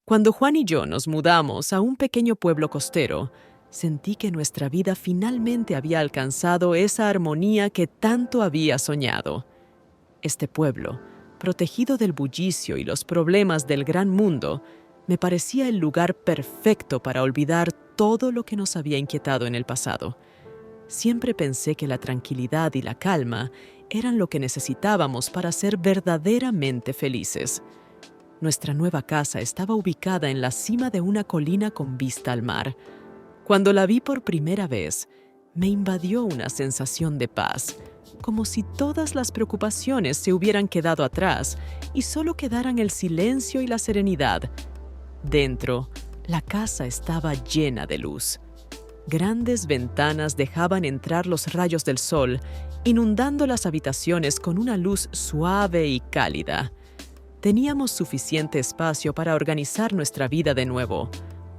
Cuando Juan y yo nos mudamos a un pequeño pueblo costero, sentí que nuestra vida finalmente había alcanzado esa armonía que tanto había soñado. Este pueblo, protegido del bullicio y los problemas del gran mundo, me parecía el lugar perfecto para olvidar todo lo que nos había inquietado en el pasado. Siempre pensé que la tranquilidad y la calma eran lo que necesitábamos para ser verdaderamente felices. Nuestra nueva casa estaba ubicada en la cima de una colina con vista al mar. Cuando la vi por primera vez, me invadió una sensación de paz, como si todas las preocupaciones se hubieran quedado atrás y solo quedaran el silencio y la serenidad. Dentro, la casa estaba llena de luz. Grandes ventanas dejaban entrar los rayos del sol, inundando las habitaciones con una luz suave y cálida. Teníamos suficiente espacio para organizar nuestra vida de nuevo.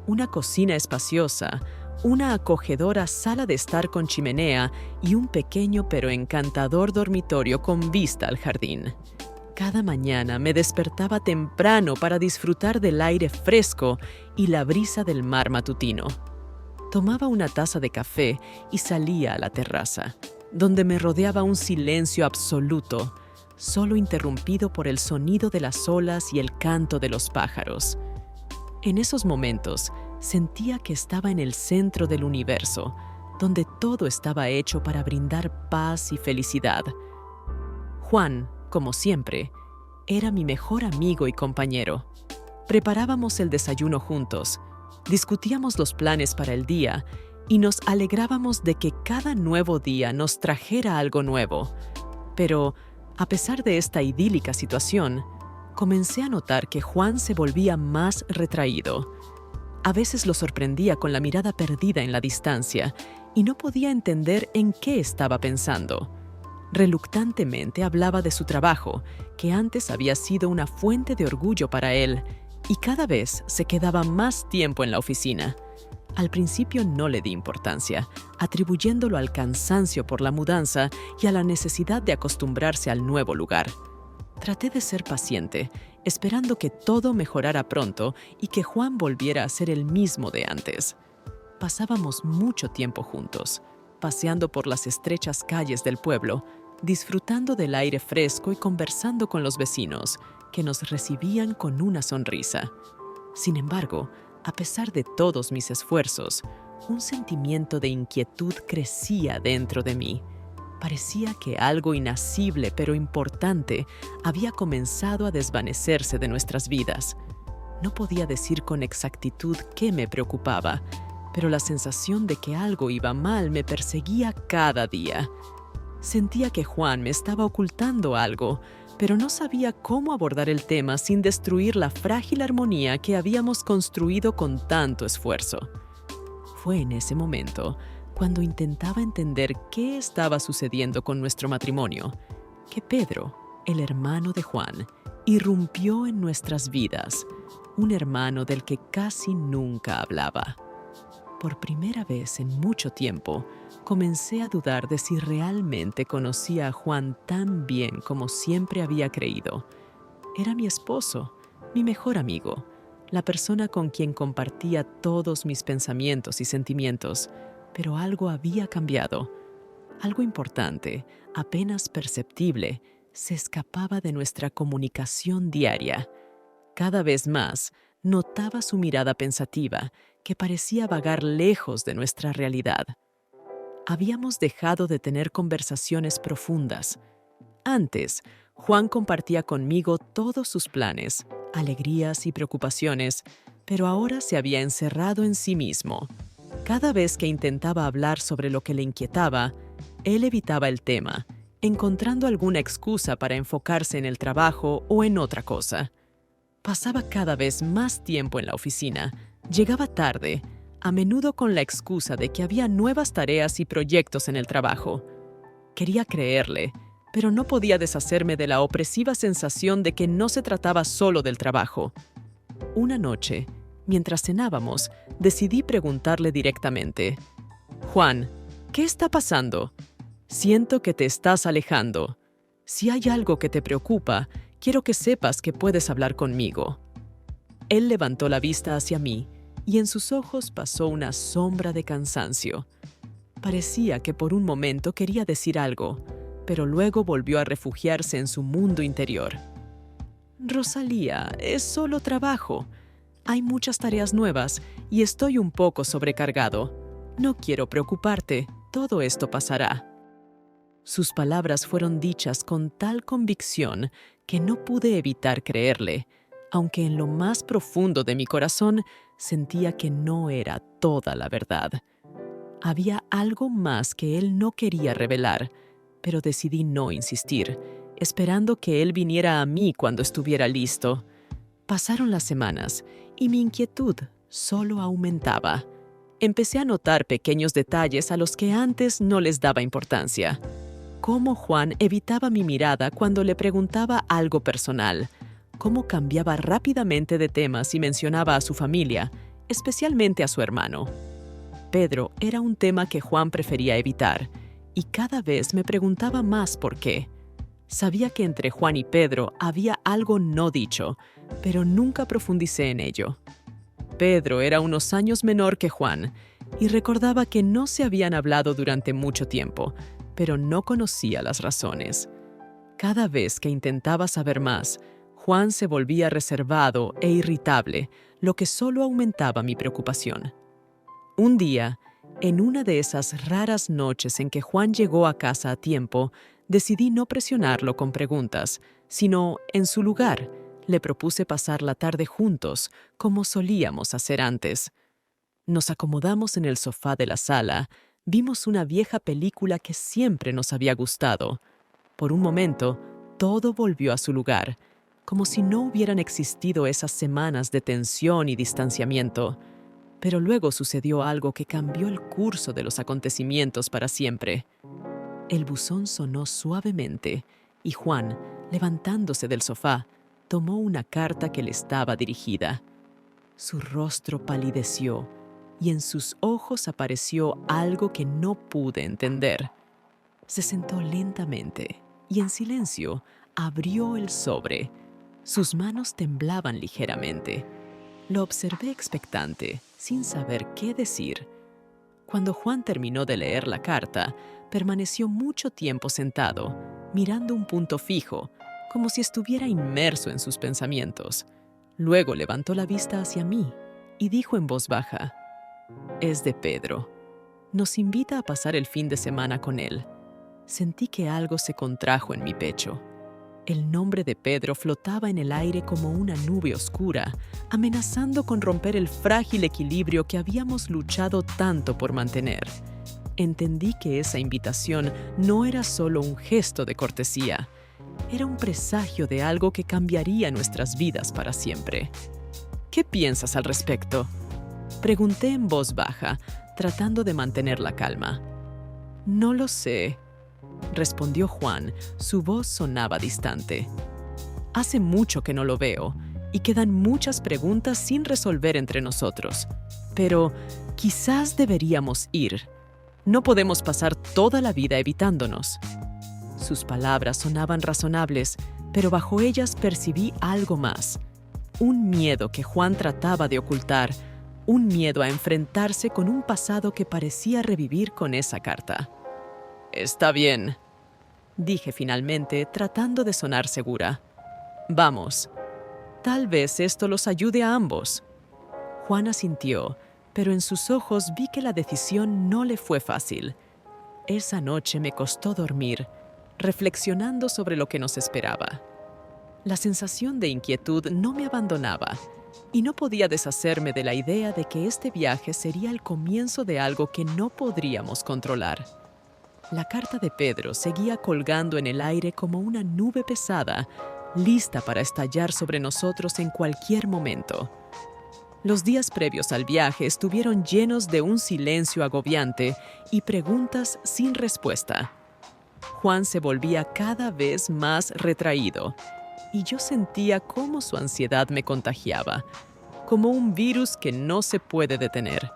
Una cocina espaciosa, una acogedora sala de estar con chimenea y un pequeño pero encantador dormitorio con vista al jardín. Cada mañana me despertaba temprano para disfrutar del aire fresco y la brisa del mar matutino. Tomaba una taza de café y salía a la terraza, donde me rodeaba un silencio absoluto, solo interrumpido por el sonido de las olas y el canto de los pájaros. En esos momentos, sentía que estaba en el centro del universo, donde todo estaba hecho para brindar paz y felicidad. Juan, como siempre, era mi mejor amigo y compañero. Preparábamos el desayuno juntos, discutíamos los planes para el día y nos alegrábamos de que cada nuevo día nos trajera algo nuevo. Pero, a pesar de esta idílica situación, comencé a notar que Juan se volvía más retraído. A veces lo sorprendía con la mirada perdida en la distancia y no podía entender en qué estaba pensando. Reluctantemente hablaba de su trabajo, que antes había sido una fuente de orgullo para él, y cada vez se quedaba más tiempo en la oficina. Al principio no le di importancia, atribuyéndolo al cansancio por la mudanza y a la necesidad de acostumbrarse al nuevo lugar. Traté de ser paciente, esperando que todo mejorara pronto y que Juan volviera a ser el mismo de antes. Pasábamos mucho tiempo juntos, paseando por las estrechas calles del pueblo, disfrutando del aire fresco y conversando con los vecinos, que nos recibían con una sonrisa. Sin embargo, a pesar de todos mis esfuerzos, un sentimiento de inquietud crecía dentro de mí. Parecía que algo inacible pero importante había comenzado a desvanecerse de nuestras vidas. No podía decir con exactitud qué me preocupaba, pero la sensación de que algo iba mal me perseguía cada día. Sentía que Juan me estaba ocultando algo, pero no sabía cómo abordar el tema sin destruir la frágil armonía que habíamos construido con tanto esfuerzo. Fue en ese momento, cuando intentaba entender qué estaba sucediendo con nuestro matrimonio, que Pedro, el hermano de Juan, irrumpió en nuestras vidas, un hermano del que casi nunca hablaba. Por primera vez en mucho tiempo, comencé a dudar de si realmente conocía a Juan tan bien como siempre había creído. Era mi esposo, mi mejor amigo, la persona con quien compartía todos mis pensamientos y sentimientos, pero algo había cambiado. Algo importante, apenas perceptible, se escapaba de nuestra comunicación diaria. Cada vez más, notaba su mirada pensativa, que parecía vagar lejos de nuestra realidad. Habíamos dejado de tener conversaciones profundas. Antes, Juan compartía conmigo todos sus planes, alegrías y preocupaciones, pero ahora se había encerrado en sí mismo. Cada vez que intentaba hablar sobre lo que le inquietaba, él evitaba el tema, encontrando alguna excusa para enfocarse en el trabajo o en otra cosa. Pasaba cada vez más tiempo en la oficina, llegaba tarde, a menudo con la excusa de que había nuevas tareas y proyectos en el trabajo. Quería creerle, pero no podía deshacerme de la opresiva sensación de que no se trataba solo del trabajo. Una noche, mientras cenábamos, decidí preguntarle directamente: «Juan, ¿qué está pasando? Siento que te estás alejando. Si hay algo que te preocupa, quiero que sepas que puedes hablar conmigo». Él levantó la vista hacia mí y en sus ojos pasó una sombra de cansancio. Parecía que por un momento quería decir algo, pero luego volvió a refugiarse en su mundo interior. Rosalía, es solo trabajo. Hay muchas tareas nuevas y estoy un poco sobrecargado. No quiero preocuparte, todo esto pasará. Sus palabras fueron dichas con tal convicción que no pude evitar creerle, aunque en lo más profundo de mi corazón sentía que no era toda la verdad. Había algo más que él no quería revelar, pero decidí no insistir, esperando que él viniera a mí cuando estuviera listo. Pasaron las semanas y mi inquietud solo aumentaba. Empecé a notar pequeños detalles a los que antes no les daba importancia. Cómo Juan evitaba mi mirada cuando le preguntaba algo personal. Cómo cambiaba rápidamente de tema si mencionaba a su familia, especialmente a su hermano. Pedro era un tema que Juan prefería evitar, y cada vez me preguntaba más por qué. Sabía que entre Juan y Pedro había algo no dicho, pero nunca profundicé en ello. Pedro era unos años menor que Juan, y recordaba que no se habían hablado durante mucho tiempo, pero no conocía las razones. Cada vez que intentaba saber más, Juan se volvía reservado e irritable, lo que solo aumentaba mi preocupación. Un día, en una de esas raras noches en que Juan llegó a casa a tiempo, decidí no presionarlo con preguntas, sino, en su lugar, le propuse pasar la tarde juntos, como solíamos hacer antes. Nos acomodamos en el sofá de la sala, vimos una vieja película que siempre nos había gustado. Por un momento, todo volvió a su lugar, como si no hubieran existido esas semanas de tensión y distanciamiento. Pero luego sucedió algo que cambió el curso de los acontecimientos para siempre. El buzón sonó suavemente y Juan, levantándose del sofá, tomó una carta que le estaba dirigida. Su rostro palideció y en sus ojos apareció algo que no pude entender. Se sentó lentamente y en silencio abrió el sobre. Sus manos temblaban ligeramente. Lo observé expectante, sin saber qué decir. Cuando Juan terminó de leer la carta, permaneció mucho tiempo sentado, mirando un punto fijo, como si estuviera inmerso en sus pensamientos. Luego levantó la vista hacia mí y dijo en voz baja: «Es de Pedro. Nos invita a pasar el fin de semana con él». Sentí que algo se contrajo en mi pecho. El nombre de Pedro flotaba en el aire como una nube oscura, amenazando con romper el frágil equilibrio que habíamos luchado tanto por mantener. Entendí que esa invitación no era solo un gesto de cortesía, era un presagio de algo que cambiaría nuestras vidas para siempre. ¿Qué piensas al respecto?, pregunté en voz baja, tratando de mantener la calma. «No lo sé», respondió Juan, su voz sonaba distante. «Hace mucho que no lo veo y quedan muchas preguntas sin resolver entre nosotros. Pero quizás deberíamos ir. No podemos pasar toda la vida evitándonos». Sus palabras sonaban razonables, pero bajo ellas percibí algo más. Un miedo que Juan trataba de ocultar, un miedo a enfrentarse con un pasado que parecía revivir con esa carta. «Está bien», dije finalmente, tratando de sonar segura. «Vamos. Tal vez esto los ayude a ambos». Juan asintió, pero en sus ojos vi que la decisión no le fue fácil. Esa noche me costó dormir, reflexionando sobre lo que nos esperaba. La sensación de inquietud no me abandonaba, y no podía deshacerme de la idea de que este viaje sería el comienzo de algo que no podríamos controlar. La carta de Pedro seguía colgando en el aire como una nube pesada, lista para estallar sobre nosotros en cualquier momento. Los días previos al viaje estuvieron llenos de un silencio agobiante y preguntas sin respuesta. Juan se volvía cada vez más retraído, y yo sentía cómo su ansiedad me contagiaba, como un virus que no se puede detener.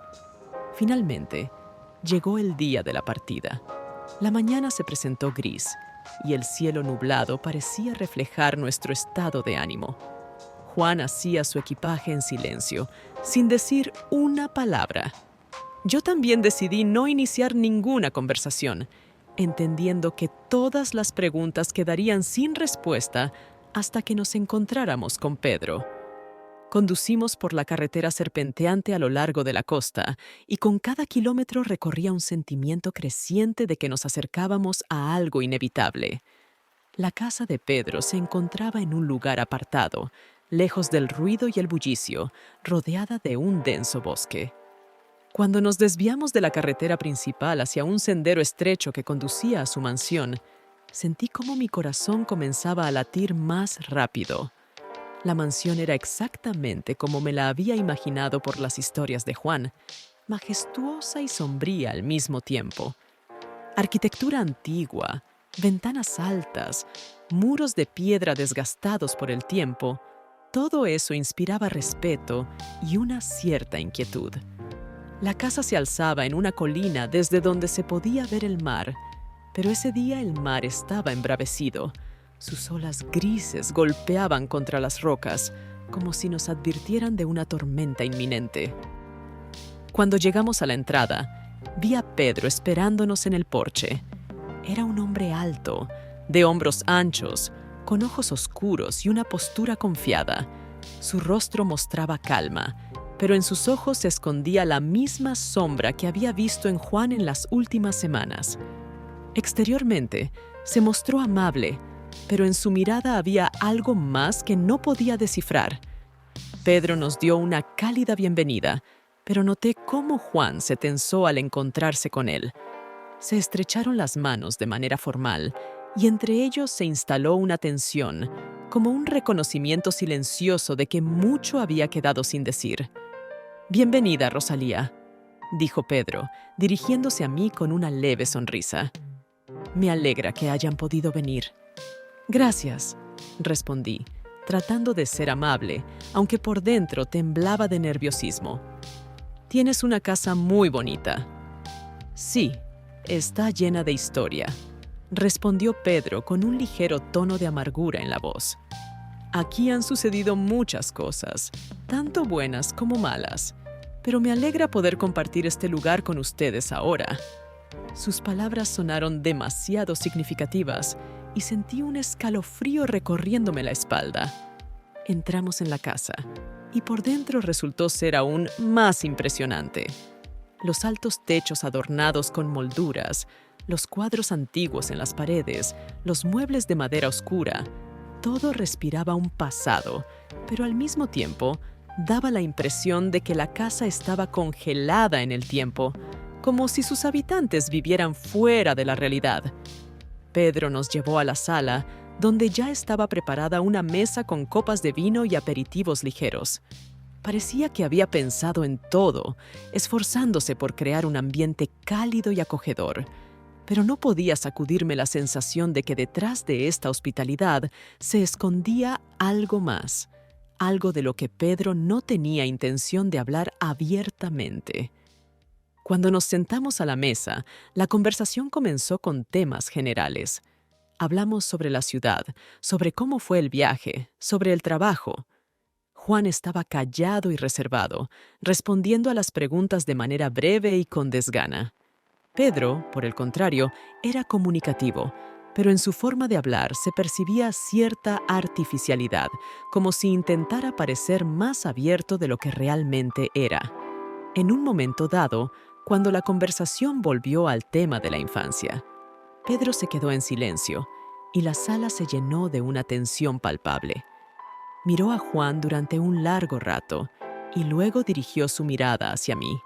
Finalmente, llegó el día de la partida. La mañana se presentó gris y el cielo nublado parecía reflejar nuestro estado de ánimo. Juan hacía su equipaje en silencio, sin decir una palabra. Yo también decidí no iniciar ninguna conversación, entendiendo que todas las preguntas quedarían sin respuesta hasta que nos encontráramos con Pedro. Conducimos por la carretera serpenteante a lo largo de la costa, y con cada kilómetro recorría un sentimiento creciente de que nos acercábamos a algo inevitable. La casa de Pedro se encontraba en un lugar apartado, lejos del ruido y el bullicio, rodeada de un denso bosque. Cuando nos desviamos de la carretera principal hacia un sendero estrecho que conducía a su mansión, sentí cómo mi corazón comenzaba a latir más rápido. La mansión era exactamente como me la había imaginado por las historias de Juan, majestuosa y sombría al mismo tiempo. Arquitectura antigua, ventanas altas, muros de piedra desgastados por el tiempo, todo eso inspiraba respeto y una cierta inquietud. La casa se alzaba en una colina desde donde se podía ver el mar, pero ese día el mar estaba embravecido. Sus olas grises golpeaban contra las rocas, como si nos advirtieran de una tormenta inminente. Cuando llegamos a la entrada, vi a Pedro esperándonos en el porche. Era un hombre alto, de hombros anchos, con ojos oscuros y una postura confiada. Su rostro mostraba calma, pero en sus ojos se escondía la misma sombra que había visto en Juan en las últimas semanas. Exteriormente, se mostró amable, pero en su mirada había algo más que no podía descifrar. Pedro nos dio una cálida bienvenida, pero noté cómo Juan se tensó al encontrarse con él. Se estrecharon las manos de manera formal y entre ellos se instaló una tensión, como un reconocimiento silencioso de que mucho había quedado sin decir. «Bienvenida, Rosalía», dijo Pedro, dirigiéndose a mí con una leve sonrisa. «Me alegra que hayan podido venir». «Gracias», respondí, tratando de ser amable, aunque por dentro temblaba de nerviosismo. «Tienes una casa muy bonita». «Sí, está llena de historia», respondió Pedro con un ligero tono de amargura en la voz. «Aquí han sucedido muchas cosas, tanto buenas como malas, pero me alegra poder compartir este lugar con ustedes ahora». Sus palabras sonaron demasiado significativas y sentí un escalofrío recorriéndome la espalda. Entramos en la casa y por dentro resultó ser aún más impresionante. Los altos techos adornados con molduras, los cuadros antiguos en las paredes, los muebles de madera oscura, todo respiraba un pasado, pero al mismo tiempo daba la impresión de que la casa estaba congelada en el tiempo, como si sus habitantes vivieran fuera de la realidad. Pedro nos llevó a la sala, donde ya estaba preparada una mesa con copas de vino y aperitivos ligeros. Parecía que había pensado en todo, esforzándose por crear un ambiente cálido y acogedor. Pero no podía sacudirme la sensación de que detrás de esta hospitalidad se escondía algo más, algo de lo que Pedro no tenía intención de hablar abiertamente. Cuando nos sentamos a la mesa, la conversación comenzó con temas generales. Hablamos sobre la ciudad, sobre cómo fue el viaje, sobre el trabajo. Juan estaba callado y reservado, respondiendo a las preguntas de manera breve y con desgana. Pedro, por el contrario, era comunicativo, pero en su forma de hablar se percibía cierta artificialidad, como si intentara parecer más abierto de lo que realmente era. En un momento dado, cuando la conversación volvió al tema de la infancia, Pedro se quedó en silencio y la sala se llenó de una tensión palpable. Miró a Juan durante un largo rato y luego dirigió su mirada hacia mí.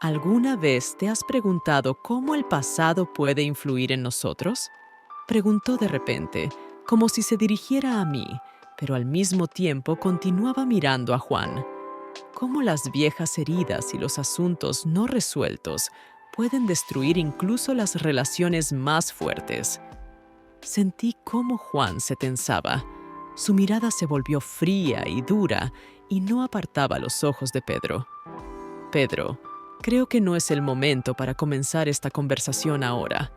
¿Alguna vez te has preguntado cómo el pasado puede influir en nosotros? Preguntó de repente, como si se dirigiera a mí, pero al mismo tiempo continuaba mirando a Juan. ¿Cómo las viejas heridas y los asuntos no resueltos pueden destruir incluso las relaciones más fuertes? Sentí cómo Juan se tensaba. Su mirada se volvió fría y dura y no apartaba los ojos de Pedro. «Pedro, creo que no es el momento para comenzar esta conversación ahora»,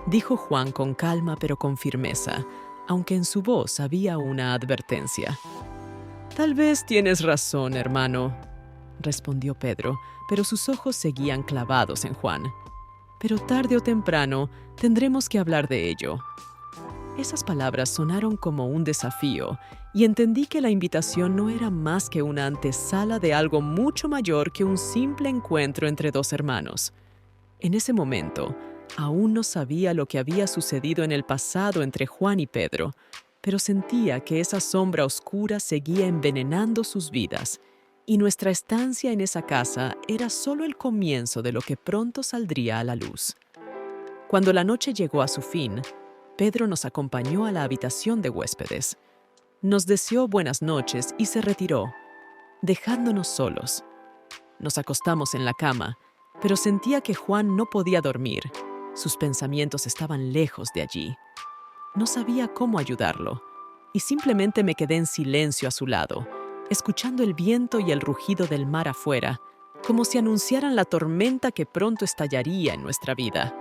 dijo Juan con calma pero con firmeza, aunque en su voz había una advertencia. Tal vez tienes razón, hermano, respondió Pedro, pero sus ojos seguían clavados en Juan. Pero tarde o temprano tendremos que hablar de ello. Esas palabras sonaron como un desafío y entendí que la invitación no era más que una antesala de algo mucho mayor que un simple encuentro entre dos hermanos. En ese momento, aún no sabía lo que había sucedido en el pasado entre Juan y Pedro, pero sentía que esa sombra oscura seguía envenenando sus vidas, y nuestra estancia en esa casa era solo el comienzo de lo que pronto saldría a la luz. Cuando la noche llegó a su fin, Pedro nos acompañó a la habitación de huéspedes. Nos deseó buenas noches y se retiró, dejándonos solos. Nos acostamos en la cama, pero sentía que Juan no podía dormir. Sus pensamientos estaban lejos de allí. No sabía cómo ayudarlo, y simplemente me quedé en silencio a su lado, escuchando el viento y el rugido del mar afuera, como si anunciaran la tormenta que pronto estallaría en nuestra vida.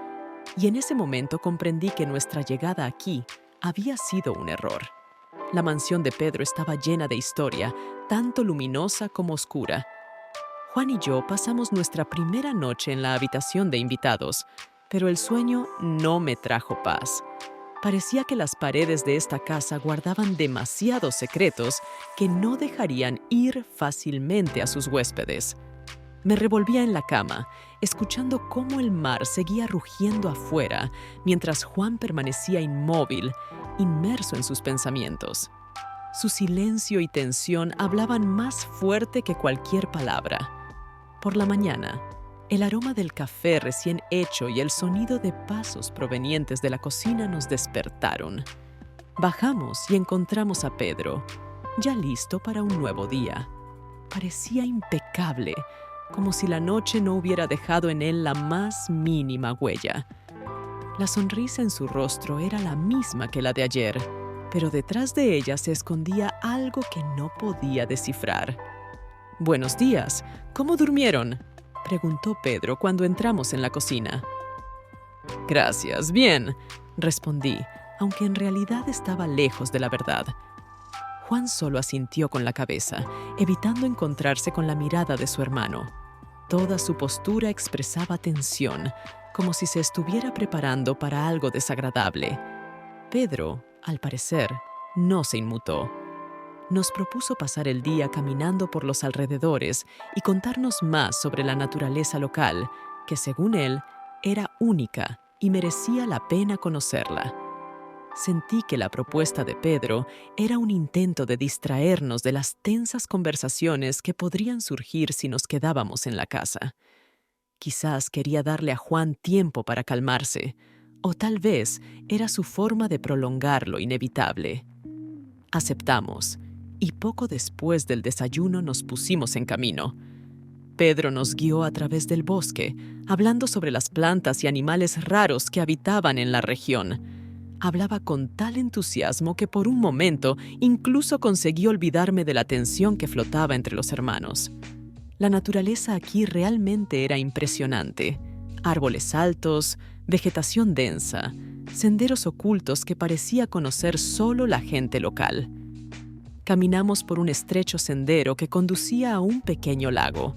Y en ese momento comprendí que nuestra llegada aquí había sido un error. La mansión de Pedro estaba llena de historia, tanto luminosa como oscura. Juan y yo pasamos nuestra primera noche en la habitación de invitados, pero el sueño no me trajo paz. Parecía que las paredes de esta casa guardaban demasiados secretos que no dejarían ir fácilmente a sus huéspedes. Me revolvía en la cama, escuchando cómo el mar seguía rugiendo afuera, mientras Juan permanecía inmóvil, inmerso en sus pensamientos. Su silencio y tensión hablaban más fuerte que cualquier palabra. Por la mañana, el aroma del café recién hecho y el sonido de pasos provenientes de la cocina nos despertaron. Bajamos y encontramos a Pedro, ya listo para un nuevo día. Parecía impecable, como si la noche no hubiera dejado en él la más mínima huella. La sonrisa en su rostro era la misma que la de ayer, pero detrás de ella se escondía algo que no podía descifrar. «Buenos días, ¿cómo durmieron?», preguntó Pedro cuando entramos en la cocina. «Gracias, bien», respondí, aunque en realidad estaba lejos de la verdad. Juan solo asintió con la cabeza, evitando encontrarse con la mirada de su hermano. Toda su postura expresaba tensión, como si se estuviera preparando para algo desagradable. Pedro, al parecer, no se inmutó. Nos propuso pasar el día caminando por los alrededores y contarnos más sobre la naturaleza local, que según él, era única y merecía la pena conocerla. Sentí que la propuesta de Pedro era un intento de distraernos de las tensas conversaciones que podrían surgir si nos quedábamos en la casa. Quizás quería darle a Juan tiempo para calmarse, o tal vez era su forma de prolongar lo inevitable. Aceptamos, y poco después del desayuno nos pusimos en camino. Pedro nos guió a través del bosque, hablando sobre las plantas y animales raros que habitaban en la región. Hablaba con tal entusiasmo que por un momento incluso conseguí olvidarme de la tensión que flotaba entre los hermanos. La naturaleza aquí realmente era impresionante. Árboles altos, vegetación densa, senderos ocultos que parecía conocer solo la gente local. Caminamos por un estrecho sendero que conducía a un pequeño lago.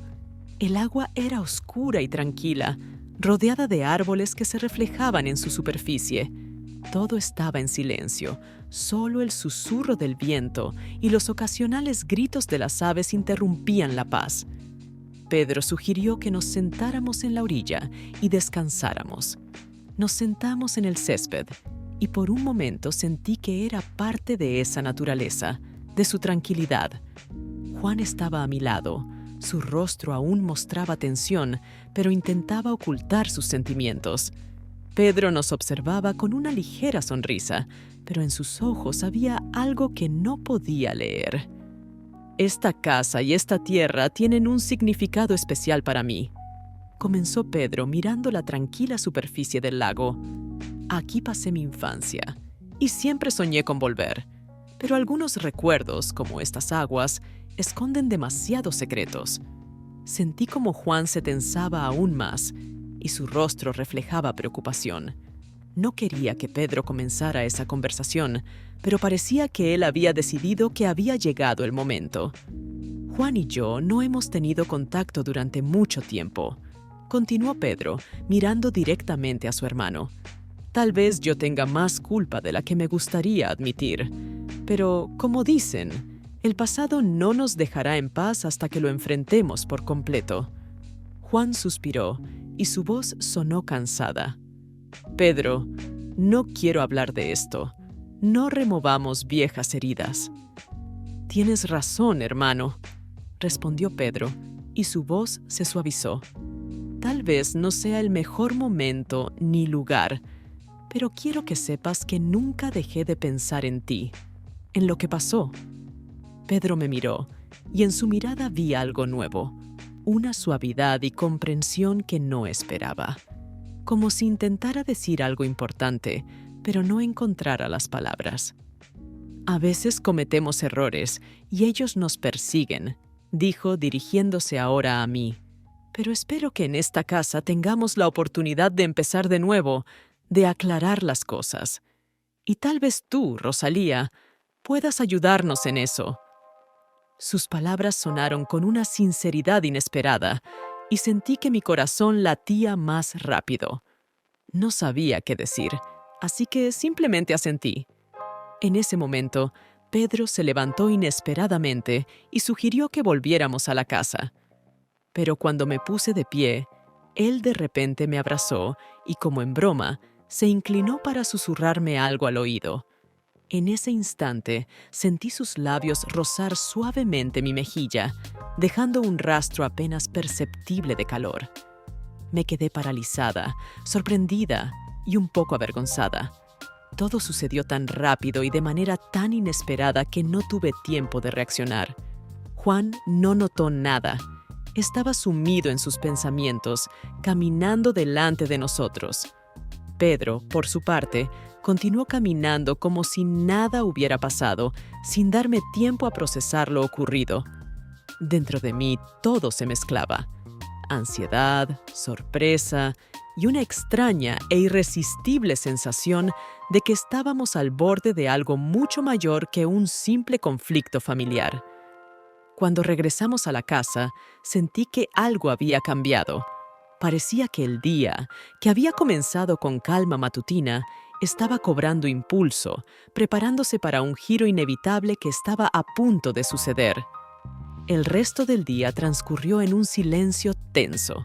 El agua era oscura y tranquila, rodeada de árboles que se reflejaban en su superficie. Todo estaba en silencio, solo el susurro del viento y los ocasionales gritos de las aves interrumpían la paz. Pedro sugirió que nos sentáramos en la orilla y descansáramos. Nos sentamos en el césped y por un momento sentí que era parte de esa naturaleza, de su tranquilidad. Juan estaba a mi lado. Su rostro aún mostraba tensión, pero intentaba ocultar sus sentimientos. Pedro nos observaba con una ligera sonrisa, pero en sus ojos había algo que no podía leer. «Esta casa y esta tierra tienen un significado especial para mí», comenzó Pedro mirando la tranquila superficie del lago. «Aquí pasé mi infancia y siempre soñé con volver, pero algunos recuerdos, como estas aguas, esconden demasiados secretos». Sentí como Juan se tensaba aún más y su rostro reflejaba preocupación. No quería que Pedro comenzara esa conversación, pero parecía que él había decidido que había llegado el momento. Juan y yo no hemos tenido contacto durante mucho tiempo, continuó Pedro, mirando directamente a su hermano. Tal vez yo tenga más culpa de la que me gustaría admitir, pero, como dicen, el pasado no nos dejará en paz hasta que lo enfrentemos por completo. Juan suspiró y su voz sonó cansada. Pedro, no quiero hablar de esto. No removamos viejas heridas. Tienes razón, hermano, respondió Pedro, y su voz se suavizó. Tal vez no sea el mejor momento ni lugar, pero quiero que sepas que nunca dejé de pensar en ti, en lo que pasó. Pedro me miró, y en su mirada vi algo nuevo, una suavidad y comprensión que no esperaba, como si intentara decir algo importante, pero no encontrara las palabras. A veces cometemos errores y ellos nos persiguen, dijo dirigiéndose ahora a mí. Pero espero que en esta casa tengamos la oportunidad de empezar de nuevo, de aclarar las cosas. Y tal vez tú, Rosalía, puedas ayudarnos en eso. Sus palabras sonaron con una sinceridad inesperada y sentí que mi corazón latía más rápido. No sabía qué decir, así que simplemente asentí. En ese momento, Pedro se levantó inesperadamente y sugirió que volviéramos a la casa. Pero cuando me puse de pie, él de repente me abrazó y, como en broma, se inclinó para susurrarme algo al oído. En ese instante, sentí sus labios rozar suavemente mi mejilla, dejando un rastro apenas perceptible de calor. Me quedé paralizada, sorprendida y un poco avergonzada. Todo sucedió tan rápido y de manera tan inesperada que no tuve tiempo de reaccionar. Juan no notó nada. Estaba sumido en sus pensamientos, caminando delante de nosotros. Pedro, por su parte, continuó caminando como si nada hubiera pasado, sin darme tiempo a procesar lo ocurrido. Dentro de mí todo se mezclaba. Ansiedad, sorpresa y una extraña e irresistible sensación de que estábamos al borde de algo mucho mayor que un simple conflicto familiar. Cuando regresamos a la casa, sentí que algo había cambiado. Parecía que el día, que había comenzado con calma matutina, estaba cobrando impulso, preparándose para un giro inevitable que estaba a punto de suceder. El resto del día transcurrió en un silencio tenso.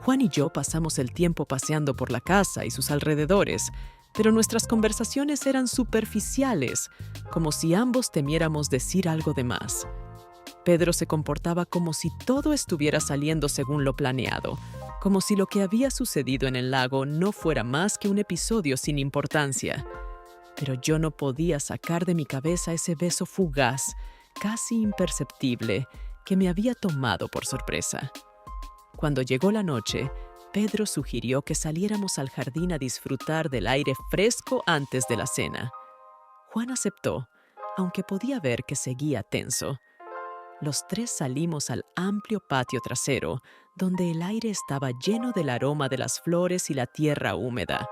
Juan y yo pasamos el tiempo paseando por la casa y sus alrededores, pero nuestras conversaciones eran superficiales, como si ambos temiéramos decir algo de más. Pedro se comportaba como si todo estuviera saliendo según lo planeado, como si lo que había sucedido en el lago no fuera más que un episodio sin importancia. Pero yo no podía sacar de mi cabeza ese beso fugaz, casi imperceptible, que me había tomado por sorpresa. Cuando llegó la noche, Pedro sugirió que saliéramos al jardín a disfrutar del aire fresco antes de la cena. Juan aceptó, aunque podía ver que seguía tenso. Los tres salimos al amplio patio trasero, donde el aire estaba lleno del aroma de las flores y la tierra húmeda.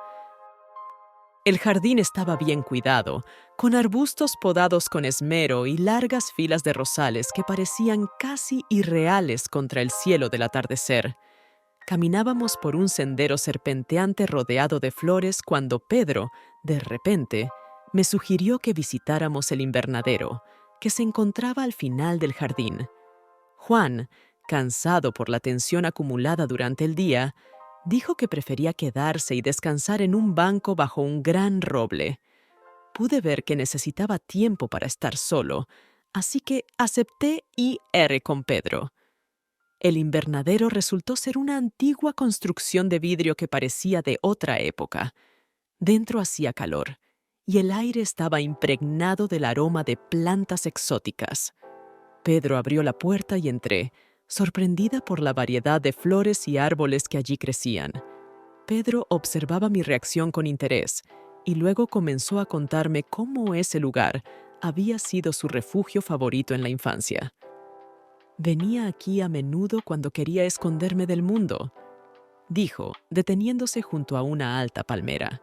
El jardín estaba bien cuidado, con arbustos podados con esmero y largas filas de rosales que parecían casi irreales contra el cielo del atardecer. Caminábamos por un sendero serpenteante rodeado de flores cuando Pedro, de repente, me sugirió que visitáramos el invernadero, que se encontraba al final del jardín. Juan, cansado por la tensión acumulada durante el día, dijo que prefería quedarse y descansar en un banco bajo un gran roble. Pude ver que necesitaba tiempo para estar solo, así que acepté y erré con Pedro. El invernadero resultó ser una antigua construcción de vidrio que parecía de otra época. Dentro hacía calor, y el aire estaba impregnado del aroma de plantas exóticas. Pedro abrió la puerta y entré, sorprendida por la variedad de flores y árboles que allí crecían. Pedro observaba mi reacción con interés y luego comenzó a contarme cómo ese lugar había sido su refugio favorito en la infancia. Venía aquí a menudo cuando quería esconderme del mundo, dijo, deteniéndose junto a una alta palmera.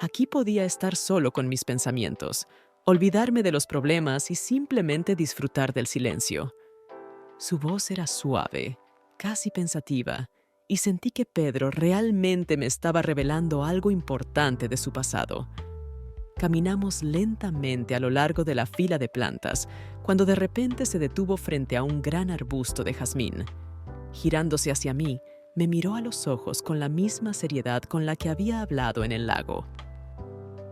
Aquí podía estar solo con mis pensamientos, olvidarme de los problemas y simplemente disfrutar del silencio. Su voz era suave, casi pensativa, y sentí que Pedro realmente me estaba revelando algo importante de su pasado. Caminamos lentamente a lo largo de la fila de plantas, cuando de repente se detuvo frente a un gran arbusto de jazmín. Girándose hacia mí, me miró a los ojos con la misma seriedad con la que había hablado en el lago.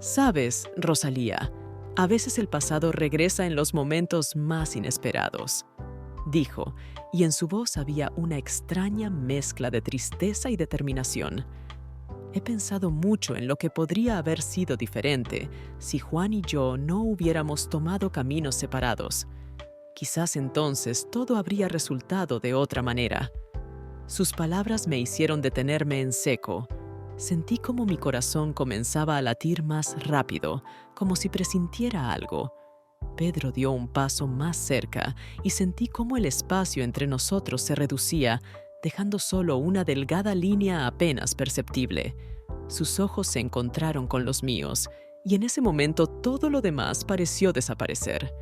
«Sabes, Rosalía, a veces el pasado regresa en los momentos más inesperados», dijo, y en su voz había una extraña mezcla de tristeza y determinación. He pensado mucho en lo que podría haber sido diferente si Juan y yo no hubiéramos tomado caminos separados. Quizás entonces todo habría resultado de otra manera. Sus palabras me hicieron detenerme en seco. Sentí como mi corazón comenzaba a latir más rápido, como si presintiera algo. Pedro dio un paso más cerca y sentí cómo el espacio entre nosotros se reducía, dejando solo una delgada línea apenas perceptible. Sus ojos se encontraron con los míos, y en ese momento todo lo demás pareció desaparecer.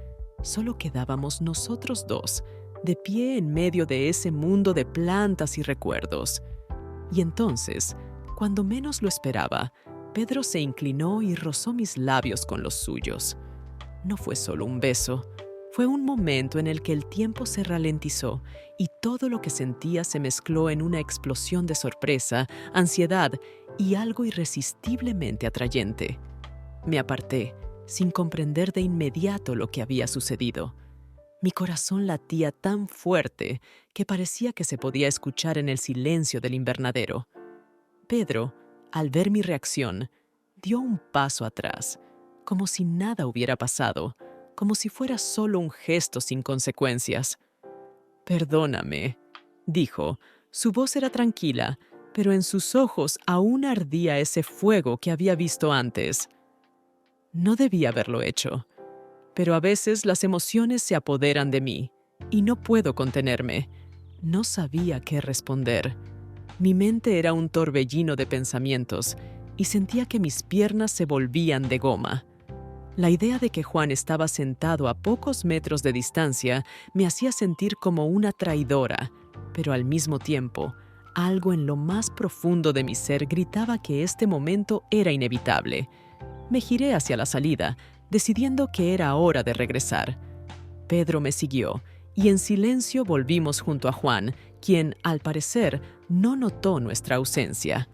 Solo quedábamos nosotros dos, de pie en medio de ese mundo de plantas y recuerdos. Y entonces, cuando menos lo esperaba, Pedro se inclinó y rozó mis labios con los suyos. No fue solo un beso. Fue un momento en el que el tiempo se ralentizó y todo lo que sentía se mezcló en una explosión de sorpresa, ansiedad y algo irresistiblemente atrayente. Me aparté, sin comprender de inmediato lo que había sucedido. Mi corazón latía tan fuerte que parecía que se podía escuchar en el silencio del invernadero. Pedro, al ver mi reacción, dio un paso atrás, como si nada hubiera pasado, como si fuera solo un gesto sin consecuencias. «Perdóname», dijo. Su voz era tranquila, pero en sus ojos aún ardía ese fuego que había visto antes. No debía haberlo hecho, pero a veces las emociones se apoderan de mí y no puedo contenerme. No sabía qué responder. Mi mente era un torbellino de pensamientos y sentía que mis piernas se volvían de goma. La idea de que Juan estaba sentado a pocos metros de distancia me hacía sentir como una traidora, pero al mismo tiempo, algo en lo más profundo de mi ser gritaba que este momento era inevitable. Me giré hacia la salida, decidiendo que era hora de regresar. Pedro me siguió, y en silencio volvimos junto a Juan, quien, al parecer, no notó nuestra ausencia.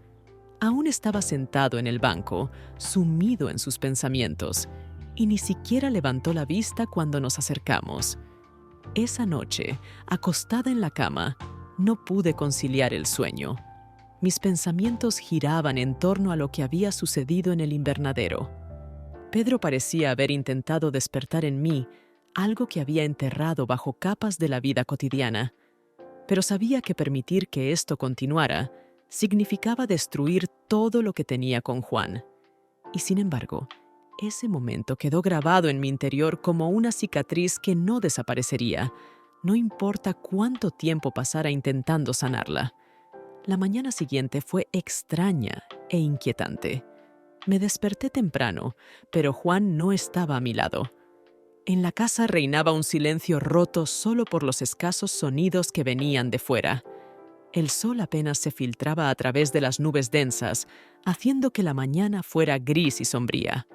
Aún estaba sentado en el banco, sumido en sus pensamientos, y ni siquiera levantó la vista cuando nos acercamos. Esa noche, acostada en la cama, no pude conciliar el sueño. Mis pensamientos giraban en torno a lo que había sucedido en el invernadero. Pedro parecía haber intentado despertar en mí algo que había enterrado bajo capas de la vida cotidiana, pero sabía que permitir que esto continuara significaba destruir todo lo que tenía con Juan. Y sin embargo, ese momento quedó grabado en mi interior como una cicatriz que no desaparecería, no importa cuánto tiempo pasara intentando sanarla. La mañana siguiente fue extraña e inquietante. Me desperté temprano, pero Juan no estaba a mi lado. En la casa reinaba un silencio roto solo por los escasos sonidos que venían de fuera. El sol apenas se filtraba a través de las nubes densas, haciendo que la mañana fuera gris y sombría.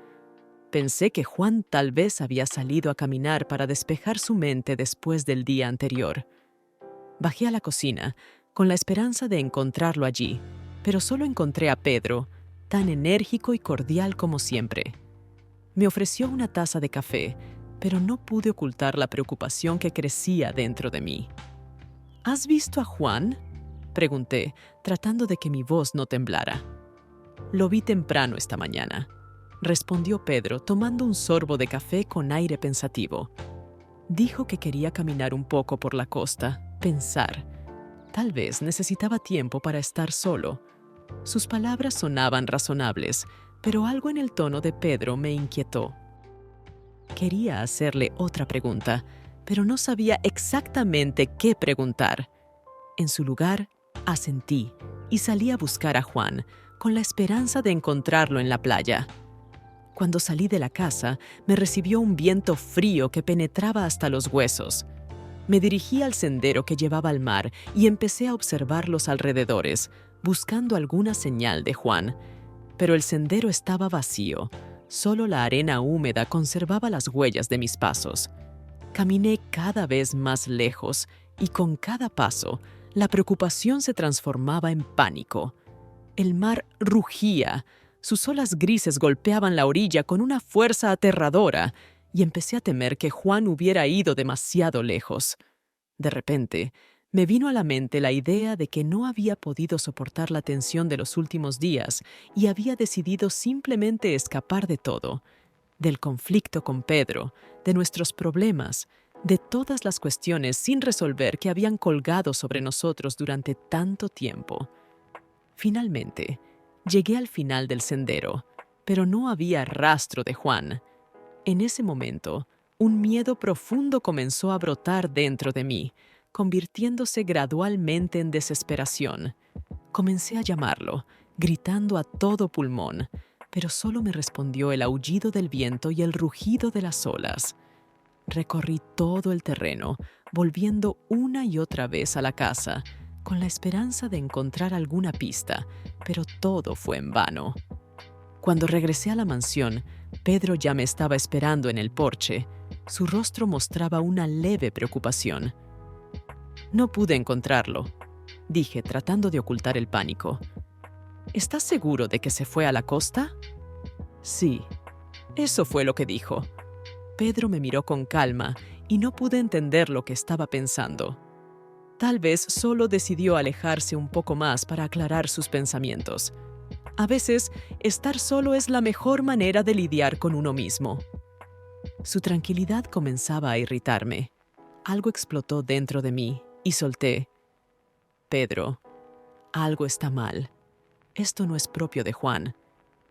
Pensé que Juan tal vez había salido a caminar para despejar su mente después del día anterior. Bajé a la cocina, con la esperanza de encontrarlo allí, pero solo encontré a Pedro, tan enérgico y cordial como siempre. Me ofreció una taza de café, pero no pude ocultar la preocupación que crecía dentro de mí. «¿Has visto a Juan?», pregunté, tratando de que mi voz no temblara. «Lo vi temprano esta mañana», respondió Pedro, tomando un sorbo de café con aire pensativo. Dijo que quería caminar un poco por la costa, pensar. Tal vez necesitaba tiempo para estar solo. Sus palabras sonaban razonables, pero algo en el tono de Pedro me inquietó. Quería hacerle otra pregunta, pero no sabía exactamente qué preguntar. En su lugar, asentí y salí a buscar a Juan, con la esperanza de encontrarlo en la playa. Cuando salí de la casa, me recibió un viento frío que penetraba hasta los huesos. Me dirigí al sendero que llevaba al mar y empecé a observar los alrededores, buscando alguna señal de Juan. Pero el sendero estaba vacío. Solo la arena húmeda conservaba las huellas de mis pasos. Caminé cada vez más lejos y con cada paso, la preocupación se transformaba en pánico. El mar rugía, sus olas grises golpeaban la orilla con una fuerza aterradora y empecé a temer que Juan hubiera ido demasiado lejos. De repente, me vino a la mente la idea de que no había podido soportar la tensión de los últimos días y había decidido simplemente escapar de todo, del conflicto con Pedro, de nuestros problemas, de todas las cuestiones sin resolver que habían colgado sobre nosotros durante tanto tiempo. Finalmente, llegué al final del sendero, pero no había rastro de Juan. En ese momento, un miedo profundo comenzó a brotar dentro de mí, convirtiéndose gradualmente en desesperación. Comencé a llamarlo, gritando a todo pulmón, pero solo me respondió el aullido del viento y el rugido de las olas. Recorrí todo el terreno, volviendo una y otra vez a la casa, con la esperanza de encontrar alguna pista, pero todo fue en vano. Cuando regresé a la mansión, Pedro ya me estaba esperando en el porche. Su rostro mostraba una leve preocupación. «No pude encontrarlo», dije, tratando de ocultar el pánico. «¿Estás seguro de que se fue a la costa?» «Sí», eso fue lo que dijo. Pedro me miró con calma y no pude entender lo que estaba pensando. Tal vez solo decidió alejarse un poco más para aclarar sus pensamientos. A veces, estar solo es la mejor manera de lidiar con uno mismo. Su tranquilidad comenzaba a irritarme. Algo explotó dentro de mí y solté. «Pedro, algo está mal. Esto no es propio de Juan.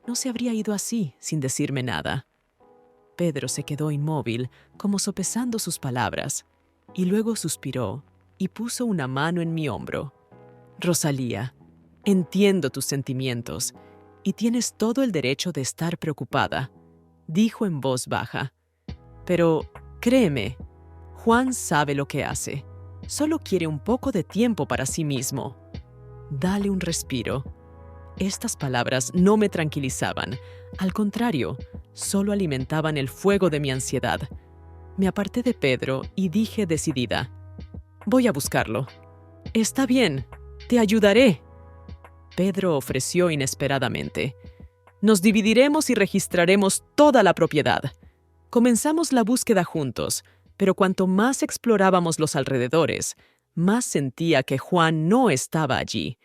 No se habría ido así, sin decirme nada». Pedro se quedó inmóvil, como sopesando sus palabras, y luego suspiró y puso una mano en mi hombro. «Rosalía, entiendo tus sentimientos y tienes todo el derecho de estar preocupada», dijo en voz baja. «Pero, créeme, Juan sabe lo que hace. Solo quiere un poco de tiempo para sí mismo. Dale un respiro». Estas palabras no me tranquilizaban. Al contrario, solo alimentaban el fuego de mi ansiedad. Me aparté de Pedro y dije decidida: «Voy a buscarlo». «Está bien, te ayudaré», Pedro ofreció inesperadamente. «Nos dividiremos y registraremos toda la propiedad». Comenzamos la búsqueda juntos, pero cuanto más explorábamos los alrededores, más sentía que Juan no estaba allí.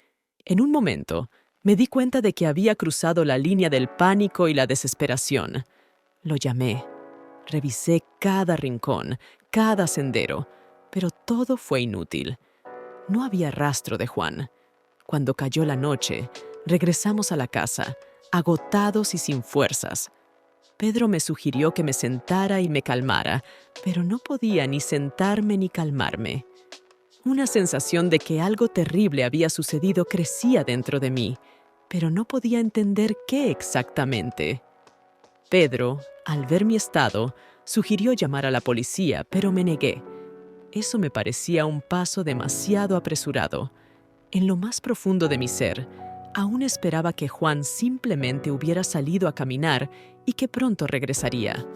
En un momento, me di cuenta de que había cruzado la línea del pánico y la desesperación. Lo llamé. Revisé cada rincón, cada sendero, pero todo fue inútil. No había rastro de Juan. Cuando cayó la noche, regresamos a la casa, agotados y sin fuerzas. Pedro me sugirió que me sentara y me calmara, pero no podía ni sentarme ni calmarme. Una sensación de que algo terrible había sucedido crecía dentro de mí, pero no podía entender qué exactamente. Pedro, al ver mi estado, sugirió llamar a la policía, pero me negué. Eso me parecía un paso demasiado apresurado. En lo más profundo de mi ser, aún esperaba que Juan simplemente hubiera salido a caminar y que pronto regresaría.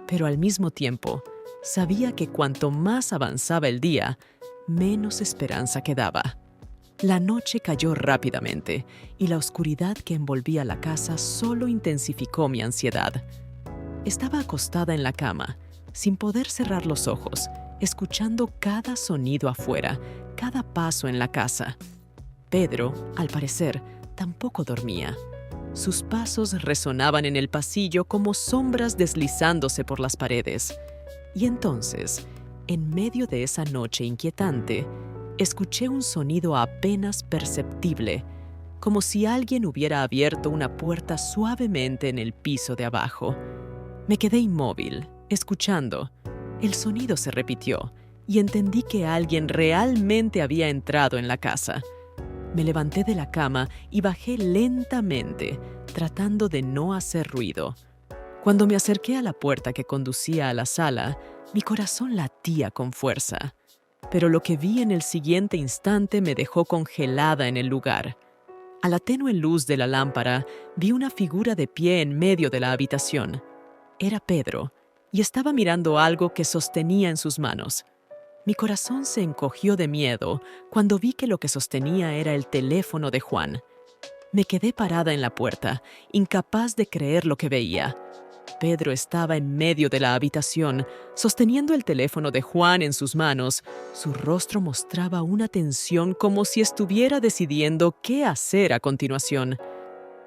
Pero al mismo tiempo, sabía que cuanto más avanzaba el día, menos esperanza quedaba. La noche cayó rápidamente y la oscuridad que envolvía la casa solo intensificó mi ansiedad. Estaba acostada en la cama, sin poder cerrar los ojos, escuchando cada sonido afuera, cada paso en la casa. Pedro, al parecer, tampoco dormía. Sus pasos resonaban en el pasillo como sombras deslizándose por las paredes. Y entonces, en medio de esa noche inquietante, escuché un sonido apenas perceptible, como si alguien hubiera abierto una puerta suavemente en el piso de abajo. Me quedé inmóvil, escuchando. El sonido se repitió y entendí que alguien realmente había entrado en la casa. Me levanté de la cama y bajé lentamente, tratando de no hacer ruido. Cuando me acerqué a la puerta que conducía a la sala, mi corazón latía con fuerza. Pero lo que vi en el siguiente instante me dejó congelada en el lugar. A la tenue luz de la lámpara, vi una figura de pie en medio de la habitación. Era Pedro, y estaba mirando algo que sostenía en sus manos. Mi corazón se encogió de miedo cuando vi que lo que sostenía era el teléfono de Juan. Me quedé parada en la puerta, incapaz de creer lo que veía. Pedro estaba en medio de la habitación, sosteniendo el teléfono de Juan en sus manos. Su rostro mostraba una tensión como si estuviera decidiendo qué hacer a continuación.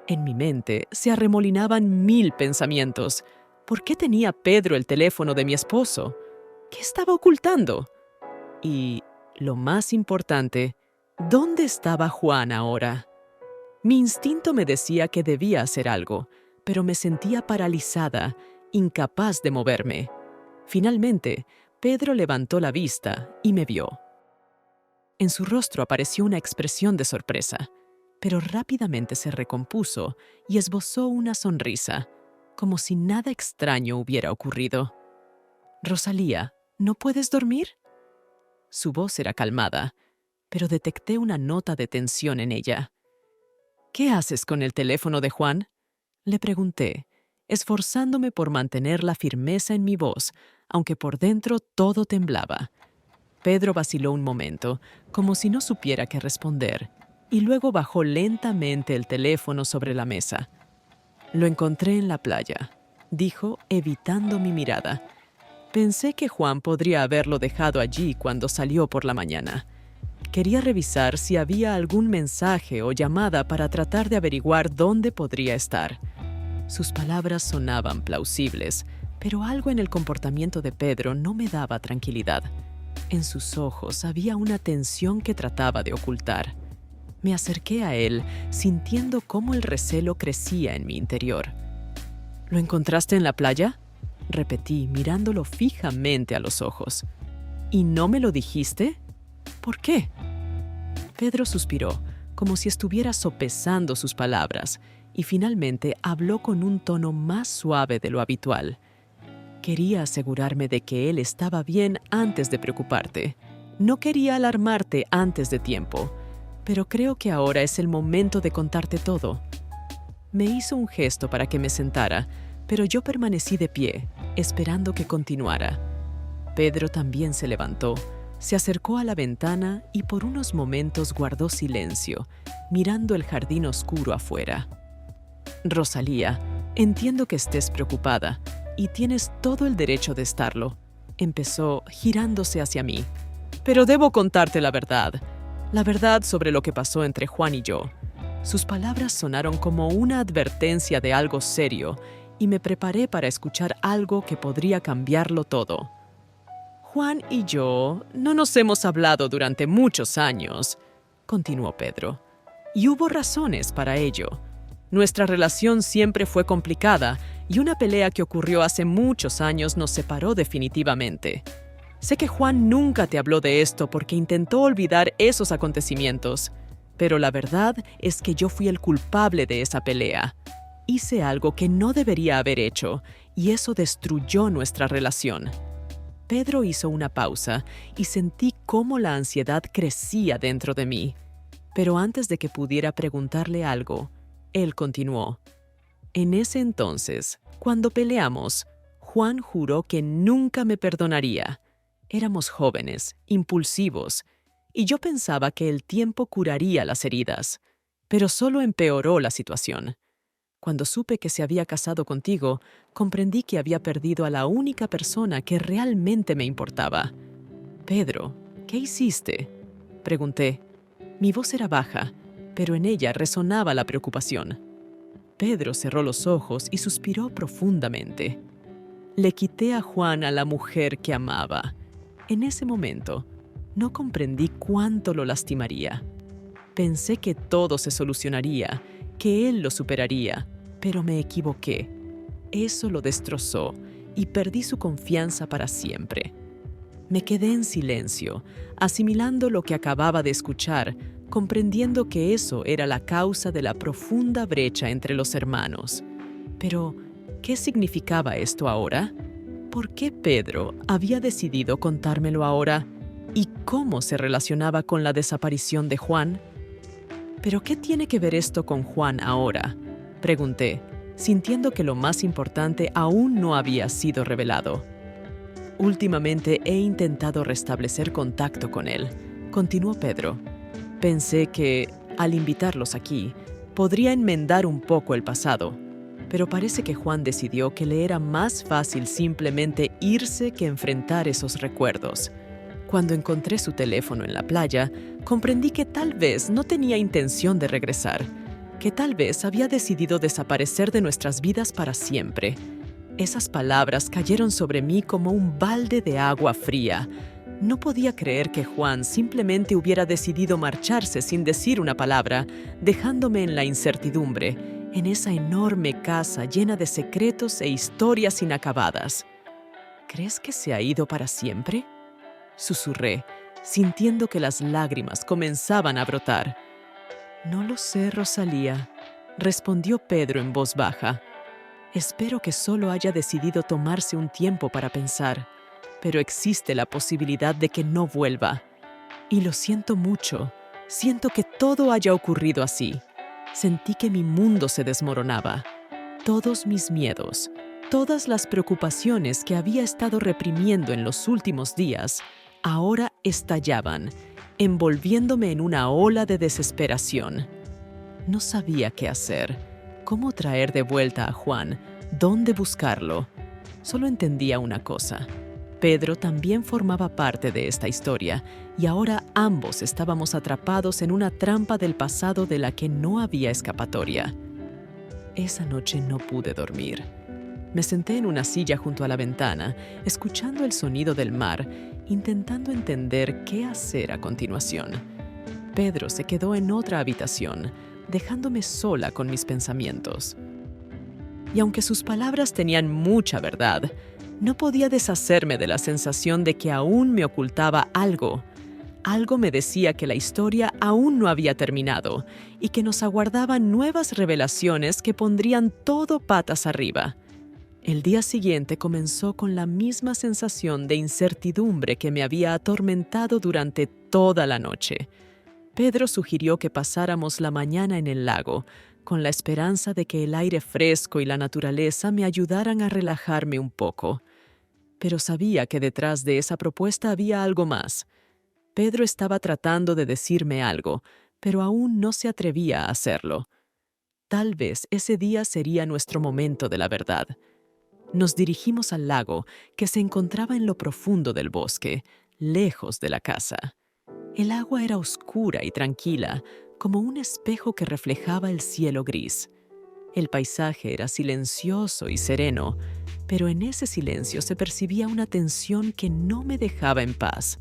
En mi mente se arremolinaban 1000 pensamientos. ¿Por qué tenía Pedro el teléfono de mi esposo? ¿Qué estaba ocultando? Y, lo más importante, ¿dónde estaba Juan ahora? Mi instinto me decía que debía hacer algo, pero me sentía paralizada, incapaz de moverme. Finalmente, Pedro levantó la vista y me vio. En su rostro apareció una expresión de sorpresa, pero rápidamente se recompuso y esbozó una sonrisa, como si nada extraño hubiera ocurrido. «Rosalía, ¿no puedes dormir?». Su voz era calmada, pero detecté una nota de tensión en ella. «¿Qué haces con el teléfono de Juan?», le pregunté, esforzándome por mantener la firmeza en mi voz, aunque por dentro todo temblaba. Pedro vaciló un momento, como si no supiera qué responder, y luego bajó lentamente el teléfono sobre la mesa. «Lo encontré en la playa», dijo, evitando mi mirada. Pensé que Juan podría haberlo dejado allí cuando salió por la mañana. Quería revisar si había algún mensaje o llamada para tratar de averiguar dónde podría estar. Sus palabras sonaban plausibles, pero algo en el comportamiento de Pedro no me daba tranquilidad. En sus ojos había una tensión que trataba de ocultar. Me acerqué a él, sintiendo cómo el recelo crecía en mi interior. «¿Lo encontraste en la playa?», repetí, mirándolo fijamente a los ojos. «¿Y no me lo dijiste? ¿Por qué?». Pedro suspiró, como si estuviera sopesando sus palabras, y finalmente habló con un tono más suave de lo habitual. «Quería asegurarme de que él estaba bien antes de preocuparte. No quería alarmarte antes de tiempo, pero creo que ahora es el momento de contarte todo». Me hizo un gesto para que me sentara, pero yo permanecí de pie, esperando que continuara. Pedro también se levantó, se acercó a la ventana y por unos momentos guardó silencio, mirando el jardín oscuro afuera. «Rosalía, entiendo que estés preocupada, y tienes todo el derecho de estarlo», empezó, girándose hacia mí. «Pero debo contarte la verdad sobre lo que pasó entre Juan y yo». Sus palabras sonaron como una advertencia de algo serio, y me preparé para escuchar algo que podría cambiarlo todo. «Juan y yo no nos hemos hablado durante muchos años», continuó Pedro, «y hubo razones para ello. Nuestra relación siempre fue complicada y una pelea que ocurrió hace muchos años nos separó definitivamente. Sé que Juan nunca te habló de esto porque intentó olvidar esos acontecimientos, pero la verdad es que yo fui el culpable de esa pelea. Hice algo que no debería haber hecho y eso destruyó nuestra relación». Pedro hizo una pausa y sentí cómo la ansiedad crecía dentro de mí. Pero antes de que pudiera preguntarle algo, él continuó. «En ese entonces, cuando peleamos, Juan juró que nunca me perdonaría. Éramos jóvenes, impulsivos, y yo pensaba que el tiempo curaría las heridas, pero solo empeoró la situación. Cuando supe que se había casado contigo, comprendí que había perdido a la única persona que realmente me importaba». «Pedro, ¿qué hiciste?», pregunté. Mi voz era baja, pero en ella resonaba la preocupación. Pedro cerró los ojos y suspiró profundamente. «Le quité a Juan a la mujer que amaba. En ese momento, no comprendí cuánto lo lastimaría. Pensé que todo se solucionaría, que él lo superaría, pero me equivoqué. Eso lo destrozó y perdí su confianza para siempre». Me quedé en silencio, asimilando lo que acababa de escuchar, comprendiendo que eso era la causa de la profunda brecha entre los hermanos. Pero, ¿qué significaba esto ahora? ¿Por qué Pedro había decidido contármelo ahora? ¿Y cómo se relacionaba con la desaparición de Juan? ¿Pero qué tiene que ver esto con Juan ahora?, pregunté, sintiendo que lo más importante aún no había sido revelado. Últimamente he intentado restablecer contacto con él, continuó Pedro. Pensé que, al invitarlos aquí, podría enmendar un poco el pasado, pero parece que Juan decidió que le era más fácil simplemente irse que enfrentar esos recuerdos. Cuando encontré su teléfono en la playa, comprendí que tal vez no tenía intención de regresar, que tal vez había decidido desaparecer de nuestras vidas para siempre. Esas palabras cayeron sobre mí como un balde de agua fría. No podía creer que Juan simplemente hubiera decidido marcharse sin decir una palabra, dejándome en la incertidumbre, en esa enorme casa llena de secretos e historias inacabadas. ¿Crees que se ha ido para siempre?, susurré, sintiendo que las lágrimas comenzaban a brotar. No lo sé, Rosalía, respondió Pedro en voz baja. Espero que solo haya decidido tomarse un tiempo para pensar, pero existe la posibilidad de que no vuelva. Y lo siento mucho, siento que todo haya ocurrido así. Sentí que mi mundo se desmoronaba. Todos mis miedos, todas las preocupaciones que había estado reprimiendo en los últimos días, ahora estallaban, envolviéndome en una ola de desesperación. No sabía qué hacer, cómo traer de vuelta a Juan, dónde buscarlo. Solo entendía una cosa. Pedro también formaba parte de esta historia, y ahora ambos estábamos atrapados en una trampa del pasado de la que no había escapatoria. Esa noche no pude dormir. Me senté en una silla junto a la ventana, escuchando el sonido del mar, intentando entender qué hacer a continuación. Pedro se quedó en otra habitación, dejándome sola con mis pensamientos. Y aunque sus palabras tenían mucha verdad, no podía deshacerme de la sensación de que aún me ocultaba algo. Algo me decía que la historia aún no había terminado y que nos aguardaban nuevas revelaciones que pondrían todo patas arriba. El día siguiente comenzó con la misma sensación de incertidumbre que me había atormentado durante toda la noche. Pedro sugirió que pasáramos la mañana en el lago, con la esperanza de que el aire fresco y la naturaleza me ayudaran a relajarme un poco. Pero sabía que detrás de esa propuesta había algo más. Pedro estaba tratando de decirme algo, pero aún no se atrevía a hacerlo. Tal vez ese día sería nuestro momento de la verdad. Nos dirigimos al lago, que se encontraba en lo profundo del bosque, lejos de la casa. El agua era oscura y tranquila, como un espejo que reflejaba el cielo gris. El paisaje era silencioso y sereno, pero en ese silencio se percibía una tensión que no me dejaba en paz.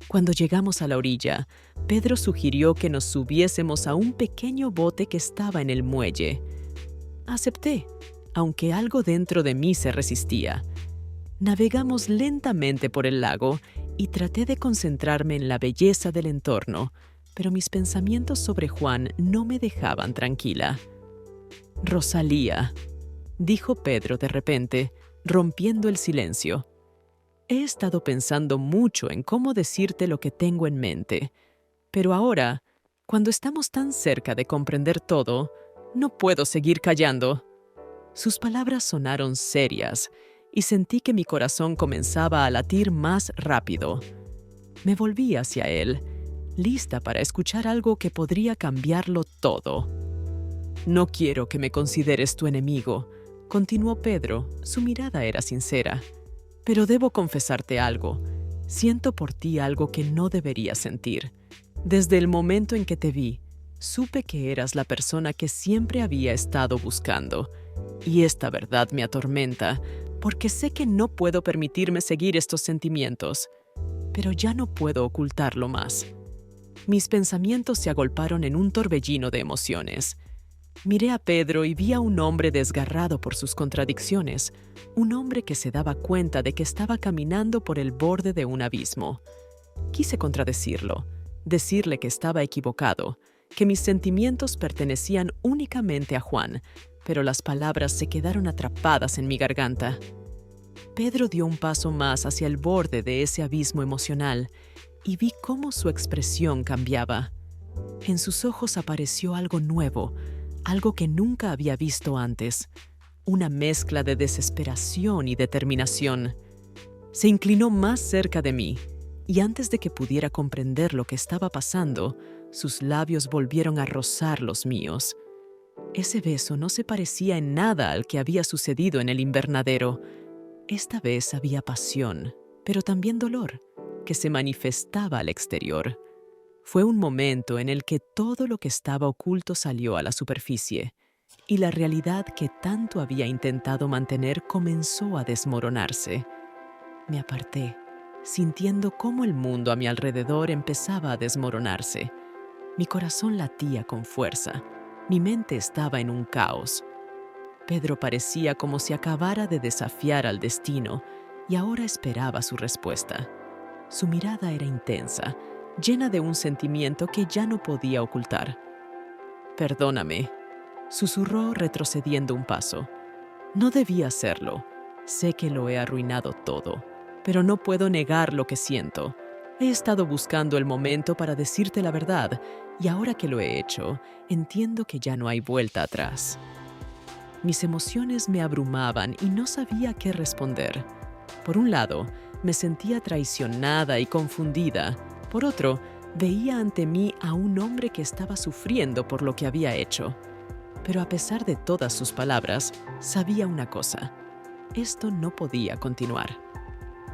Cuando llegamos a la orilla, Pedro sugirió que nos subiésemos a un pequeño bote que estaba en el muelle. Acepté, aunque algo dentro de mí se resistía. Navegamos lentamente por el lago y traté de concentrarme en la belleza del entorno, pero mis pensamientos sobre Juan no me dejaban tranquila. «Rosalía», dijo Pedro de repente, rompiendo el silencio. «He estado pensando mucho en cómo decirte lo que tengo en mente, pero ahora, cuando estamos tan cerca de comprender todo, no puedo seguir callando». Sus palabras sonaron serias y sentí que mi corazón comenzaba a latir más rápido. Me volví hacia él, lista para escuchar algo que podría cambiarlo todo. «No quiero que me consideres tu enemigo», continuó Pedro. Su mirada era sincera. «Pero debo confesarte algo. Siento por ti algo que no debería sentir. Desde el momento en que te vi, supe que eras la persona que siempre había estado buscando. Y esta verdad me atormenta, porque sé que no puedo permitirme seguir estos sentimientos. Pero ya no puedo ocultarlo más». Mis pensamientos se agolparon en un torbellino de emociones. Miré a Pedro y vi a un hombre desgarrado por sus contradicciones, un hombre que se daba cuenta de que estaba caminando por el borde de un abismo. Quise contradecirlo, decirle que estaba equivocado, que mis sentimientos pertenecían únicamente a Juan, pero las palabras se quedaron atrapadas en mi garganta. Pedro dio un paso más hacia el borde de ese abismo emocional y vi cómo su expresión cambiaba. En sus ojos apareció algo nuevo, algo que nunca había visto antes, una mezcla de desesperación y determinación. Se inclinó más cerca de mí, y antes de que pudiera comprender lo que estaba pasando, sus labios volvieron a rozar los míos. Ese beso no se parecía en nada al que había sucedido en el invernadero. Esta vez había pasión, pero también dolor, que se manifestaba al exterior. Fue un momento en el que todo lo que estaba oculto salió a la superficie, y la realidad que tanto había intentado mantener comenzó a desmoronarse. Me aparté, sintiendo cómo el mundo a mi alrededor empezaba a desmoronarse. Mi corazón latía con fuerza. Mi mente estaba en un caos. Pedro parecía como si acabara de desafiar al destino y ahora esperaba su respuesta. Su mirada era intensa, llena de un sentimiento que ya no podía ocultar. «Perdóname», susurró retrocediendo un paso. «No debía hacerlo. Sé que lo he arruinado todo, pero no puedo negar lo que siento. He estado buscando el momento para decirte la verdad, y ahora que lo he hecho, entiendo que ya no hay vuelta atrás». Mis emociones me abrumaban y no sabía qué responder. Por un lado, me sentía traicionada y confundida. Por otro, veía ante mí a un hombre que estaba sufriendo por lo que había hecho. Pero a pesar de todas sus palabras, sabía una cosa: esto no podía continuar.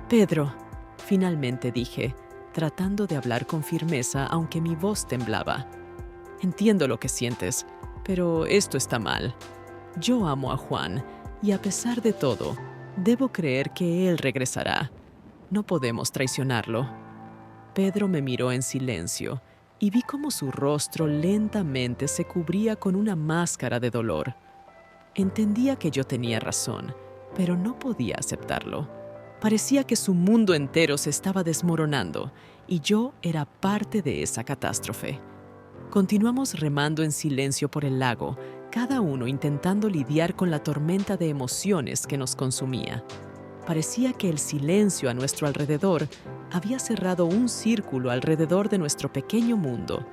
«Pedro», finalmente dije, tratando de hablar con firmeza aunque mi voz temblaba. «Entiendo lo que sientes, pero esto está mal. Yo amo a Juan, y a pesar de todo, debo creer que él regresará. No podemos traicionarlo». Pedro me miró en silencio, y vi cómo su rostro lentamente se cubría con una máscara de dolor. Entendía que yo tenía razón, pero no podía aceptarlo. Parecía que su mundo entero se estaba desmoronando, y yo era parte de esa catástrofe. Continuamos remando en silencio por el lago, cada uno intentando lidiar con la tormenta de emociones que nos consumía. Parecía que el silencio a nuestro alrededor había cerrado un círculo alrededor de nuestro pequeño mundo,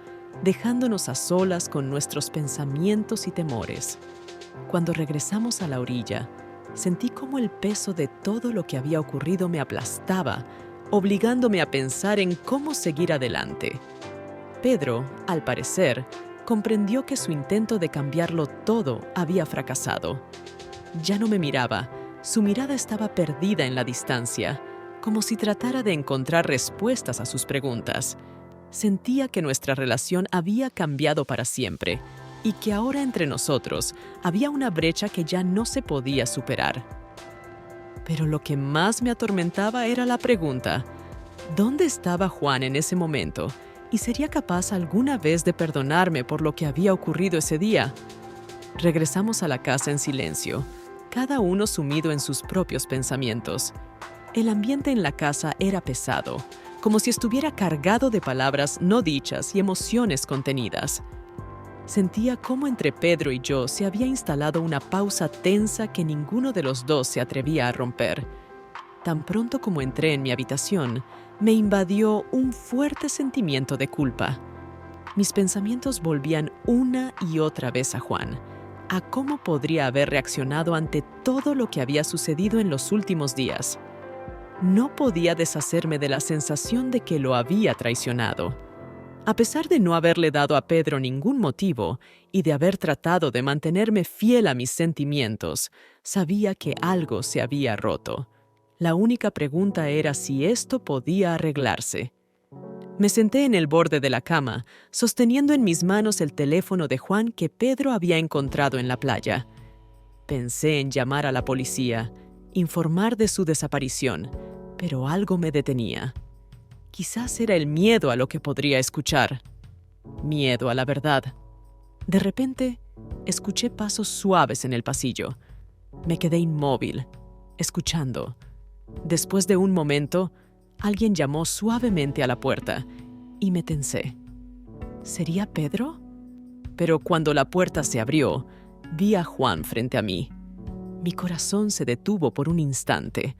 dejándonos a solas con nuestros pensamientos y temores. Cuando regresamos a la orilla, sentí cómo el peso de todo lo que había ocurrido me aplastaba, obligándome a pensar en cómo seguir adelante. Pedro, al parecer, comprendió que su intento de cambiarlo todo había fracasado. Ya no me miraba, su mirada estaba perdida en la distancia, como si tratara de encontrar respuestas a sus preguntas. Sentía que nuestra relación había cambiado para siempre y que ahora entre nosotros había una brecha que ya no se podía superar. Pero lo que más me atormentaba era la pregunta: ¿dónde estaba Juan en ese momento? ¿Y sería capaz alguna vez de perdonarme por lo que había ocurrido ese día? Regresamos a la casa en silencio, cada uno sumido en sus propios pensamientos. El ambiente en la casa era pesado, como si estuviera cargado de palabras no dichas y emociones contenidas. Sentía cómo entre Pedro y yo se había instalado una pausa tensa que ninguno de los dos se atrevía a romper. Tan pronto como entré en mi habitación, me invadió un fuerte sentimiento de culpa. Mis pensamientos volvían una y otra vez a Juan, a cómo podría haber reaccionado ante todo lo que había sucedido en los últimos días. No podía deshacerme de la sensación de que lo había traicionado. A pesar de no haberle dado a Pedro ningún motivo y de haber tratado de mantenerme fiel a mis sentimientos, sabía que algo se había roto. La única pregunta era si esto podía arreglarse. Me senté en el borde de la cama, sosteniendo en mis manos el teléfono de Juan que Pedro había encontrado en la playa. Pensé en llamar a la policía, informar de su desaparición, pero algo me detenía. Quizás era el miedo a lo que podría escuchar. Miedo a la verdad. De repente, escuché pasos suaves en el pasillo. Me quedé inmóvil, escuchando. Después de un momento, alguien llamó suavemente a la puerta, y me tensé. ¿Sería Pedro? Pero cuando la puerta se abrió, vi a Juan frente a mí. Mi corazón se detuvo por un instante.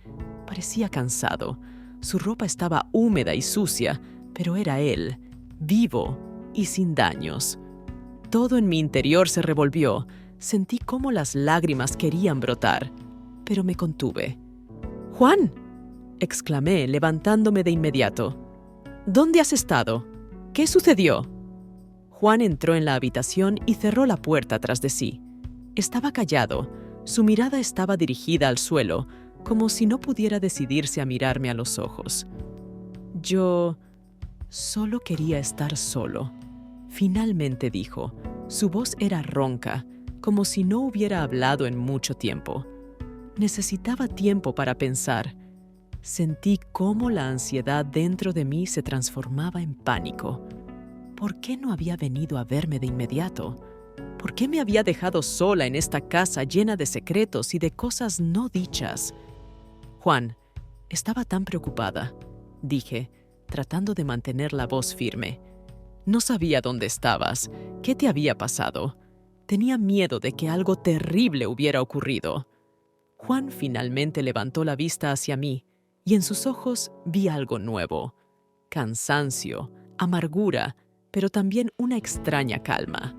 Parecía cansado. Su ropa estaba húmeda y sucia, pero era él, vivo y sin daños. Todo en mi interior se revolvió. Sentí cómo las lágrimas querían brotar, pero me contuve. «¡Juan!», exclamé, levantándome de inmediato. «¿Dónde has estado? ¿Qué sucedió?». Juan entró en la habitación y cerró la puerta tras de sí. Estaba callado. Su mirada estaba dirigida al suelo, como si no pudiera decidirse a mirarme a los ojos. Yo solo quería estar solo. Finalmente dijo. Su voz era ronca, como si no hubiera hablado en mucho tiempo. Necesitaba tiempo para pensar. Sentí cómo la ansiedad dentro de mí se transformaba en pánico. ¿Por qué no había venido a verme de inmediato? ¿Por qué me había dejado sola en esta casa llena de secretos y de cosas no dichas? «Juan, estaba tan preocupada», dije, tratando de mantener la voz firme. «No sabía dónde estabas, qué te había pasado. Tenía miedo de que algo terrible hubiera ocurrido». Juan finalmente levantó la vista hacia mí, y en sus ojos vi algo nuevo. Cansancio, amargura, pero también una extraña calma.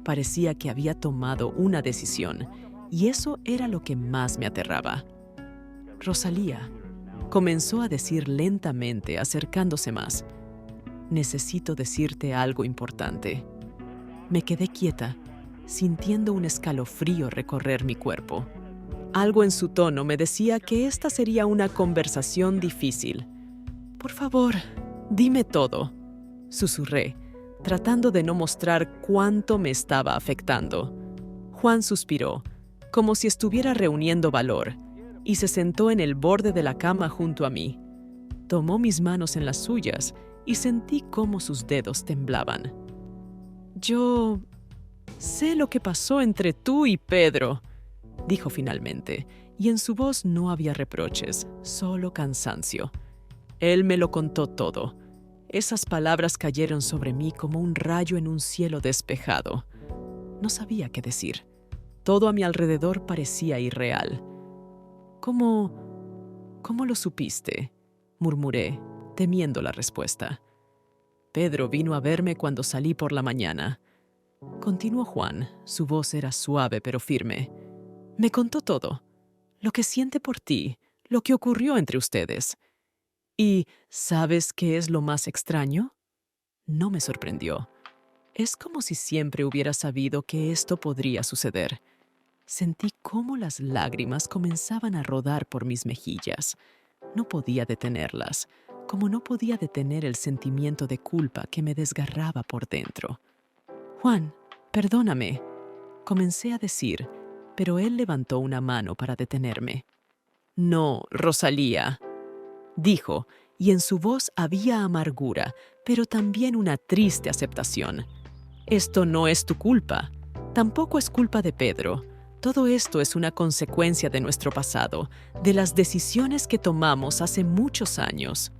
Parecía que había tomado una decisión, y eso era lo que más me aterraba. «Rosalía», comenzó a decir lentamente, acercándose más. «Necesito decirte algo importante». Me quedé quieta, sintiendo un escalofrío recorrer mi cuerpo. Algo en su tono me decía que esta sería una conversación difícil. «Por favor, dime todo», susurré, tratando de no mostrar cuánto me estaba afectando. Juan suspiró, como si estuviera reuniendo valor, y se sentó en el borde de la cama junto a mí. Tomó mis manos en las suyas y sentí cómo sus dedos temblaban. «Yo sé lo que pasó entre tú y Pedro», dijo finalmente, y en su voz no había reproches, solo cansancio. Él me lo contó todo. Esas palabras cayeron sobre mí como un rayo en un cielo despejado. No sabía qué decir. Todo a mi alrededor parecía irreal. ¿Cómo lo supiste?», murmuré, temiendo la respuesta. «Pedro vino a verme cuando salí por la mañana», continuó Juan. Su voz era suave pero firme. «Me contó todo, lo que siente por ti, lo que ocurrió entre ustedes. ¿Y sabes qué es lo más extraño?». No me sorprendió. Es como si siempre hubiera sabido que esto podría suceder. Sentí cómo las lágrimas comenzaban a rodar por mis mejillas. No podía detenerlas, como no podía detener el sentimiento de culpa que me desgarraba por dentro. «Juan, perdóname», comencé a decir, pero él levantó una mano para detenerme. «No, Rosalía», dijo, y en su voz había amargura, pero también una triste aceptación. «Esto no es tu culpa. Tampoco es culpa de Pedro. Todo esto es una consecuencia de nuestro pasado, de las decisiones que tomamos hace muchos años».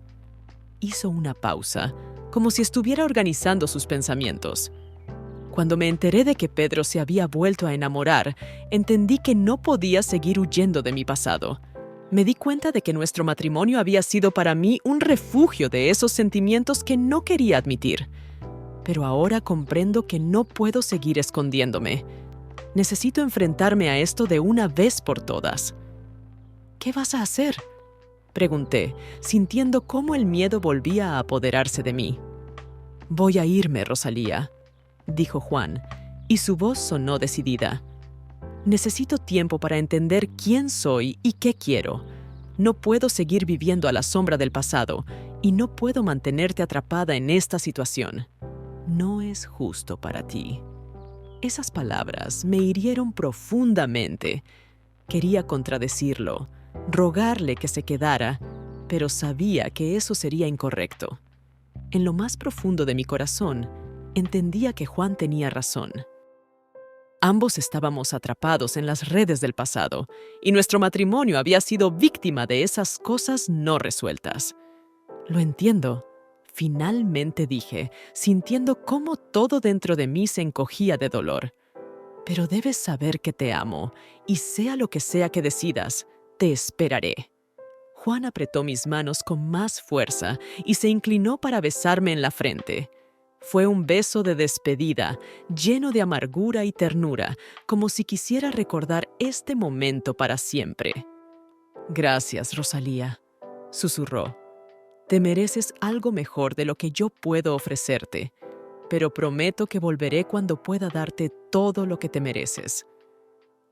Hizo una pausa, como si estuviera organizando sus pensamientos. Cuando me enteré de que Pedro se había vuelto a enamorar, entendí que no podía seguir huyendo de mi pasado. Me di cuenta de que nuestro matrimonio había sido para mí un refugio de esos sentimientos que no quería admitir. Pero ahora comprendo que no puedo seguir escondiéndome. Necesito enfrentarme a esto de una vez por todas. «¿Qué vas a hacer?», pregunté, sintiendo cómo el miedo volvía a apoderarse de mí. «Voy a irme, Rosalía», dijo Juan, y su voz sonó decidida. «Necesito tiempo para entender quién soy y qué quiero. No puedo seguir viviendo a la sombra del pasado y no puedo mantenerte atrapada en esta situación. No es justo para ti». Esas palabras me hirieron profundamente. Quería contradecirlo, rogarle que se quedara, pero sabía que eso sería incorrecto. En lo más profundo de mi corazón, entendía que Juan tenía razón. Ambos estábamos atrapados en las redes del pasado, y nuestro matrimonio había sido víctima de esas cosas no resueltas. «Lo entiendo», Finalmente dije, sintiendo cómo todo dentro de mí se encogía de dolor. Pero debes saber que te amo, y sea lo que sea que decidas, te esperaré. Juan apretó mis manos con más fuerza y se inclinó para besarme en la frente. Fue un beso de despedida, lleno de amargura y ternura, como si quisiera recordar este momento para siempre. «Gracias, Rosalía», susurró. «Te mereces algo mejor de lo que yo puedo ofrecerte, pero prometo que volveré cuando pueda darte todo lo que te mereces».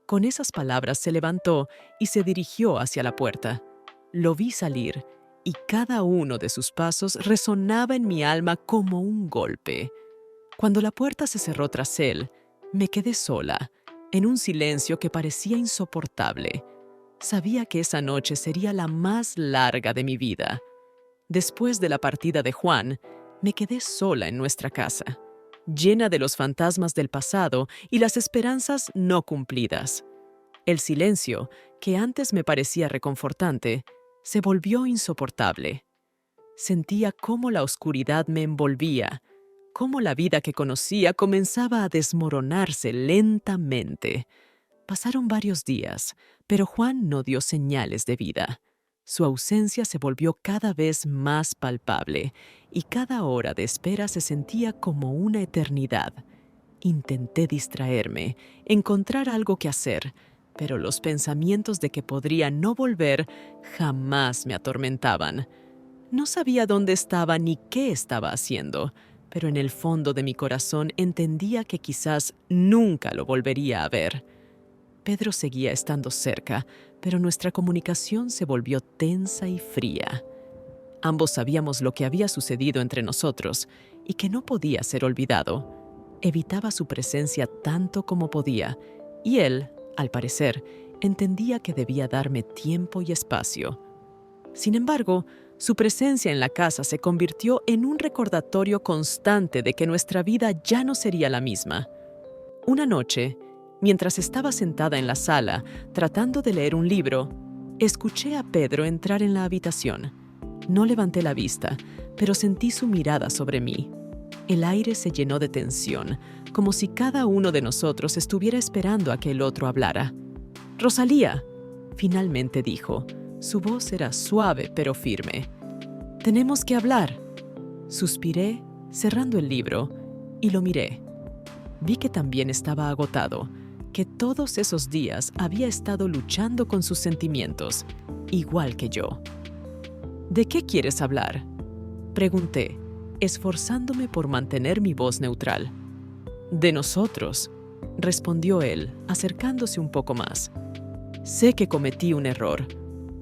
Con esas palabras se levantó y se dirigió hacia la puerta. Lo vi salir, y cada uno de sus pasos resonaba en mi alma como un golpe. Cuando la puerta se cerró tras él, me quedé sola, en un silencio que parecía insoportable. Sabía que esa noche sería la más larga de mi vida. Después de la partida de Juan, me quedé sola en nuestra casa, llena de los fantasmas del pasado y las esperanzas no cumplidas. El silencio, que antes me parecía reconfortante, se volvió insoportable. Sentía cómo la oscuridad me envolvía, cómo la vida que conocía comenzaba a desmoronarse lentamente. Pasaron varios días, pero Juan no dio señales de vida. Su ausencia se volvió cada vez más palpable, y cada hora de espera se sentía como una eternidad. Intenté distraerme, encontrar algo que hacer, pero los pensamientos de que podría no volver jamás me atormentaban. No sabía dónde estaba ni qué estaba haciendo, pero en el fondo de mi corazón entendía que quizás nunca lo volvería a ver. Pedro seguía estando cerca, pero nuestra comunicación se volvió tensa y fría. Ambos sabíamos lo que había sucedido entre nosotros y que no podía ser olvidado. Evitaba su presencia tanto como podía, y él, al parecer, entendía que debía darme tiempo y espacio. Sin embargo, su presencia en la casa se convirtió en un recordatorio constante de que nuestra vida ya no sería la misma. Una noche, mientras estaba sentada en la sala, tratando de leer un libro, escuché a Pedro entrar en la habitación. No levanté la vista, pero sentí su mirada sobre mí. El aire se llenó de tensión, como si cada uno de nosotros estuviera esperando a que el otro hablara. «Rosalía», finalmente dijo. Su voz era suave pero firme. «Tenemos que hablar». Suspiré, cerrando el libro, y lo miré. Vi que también estaba agotado, que todos esos días había estado luchando con sus sentimientos, igual que yo. «¿De qué quieres hablar?», pregunté, esforzándome por mantener mi voz neutral. «De nosotros», respondió él, acercándose un poco más. «Sé que cometí un error.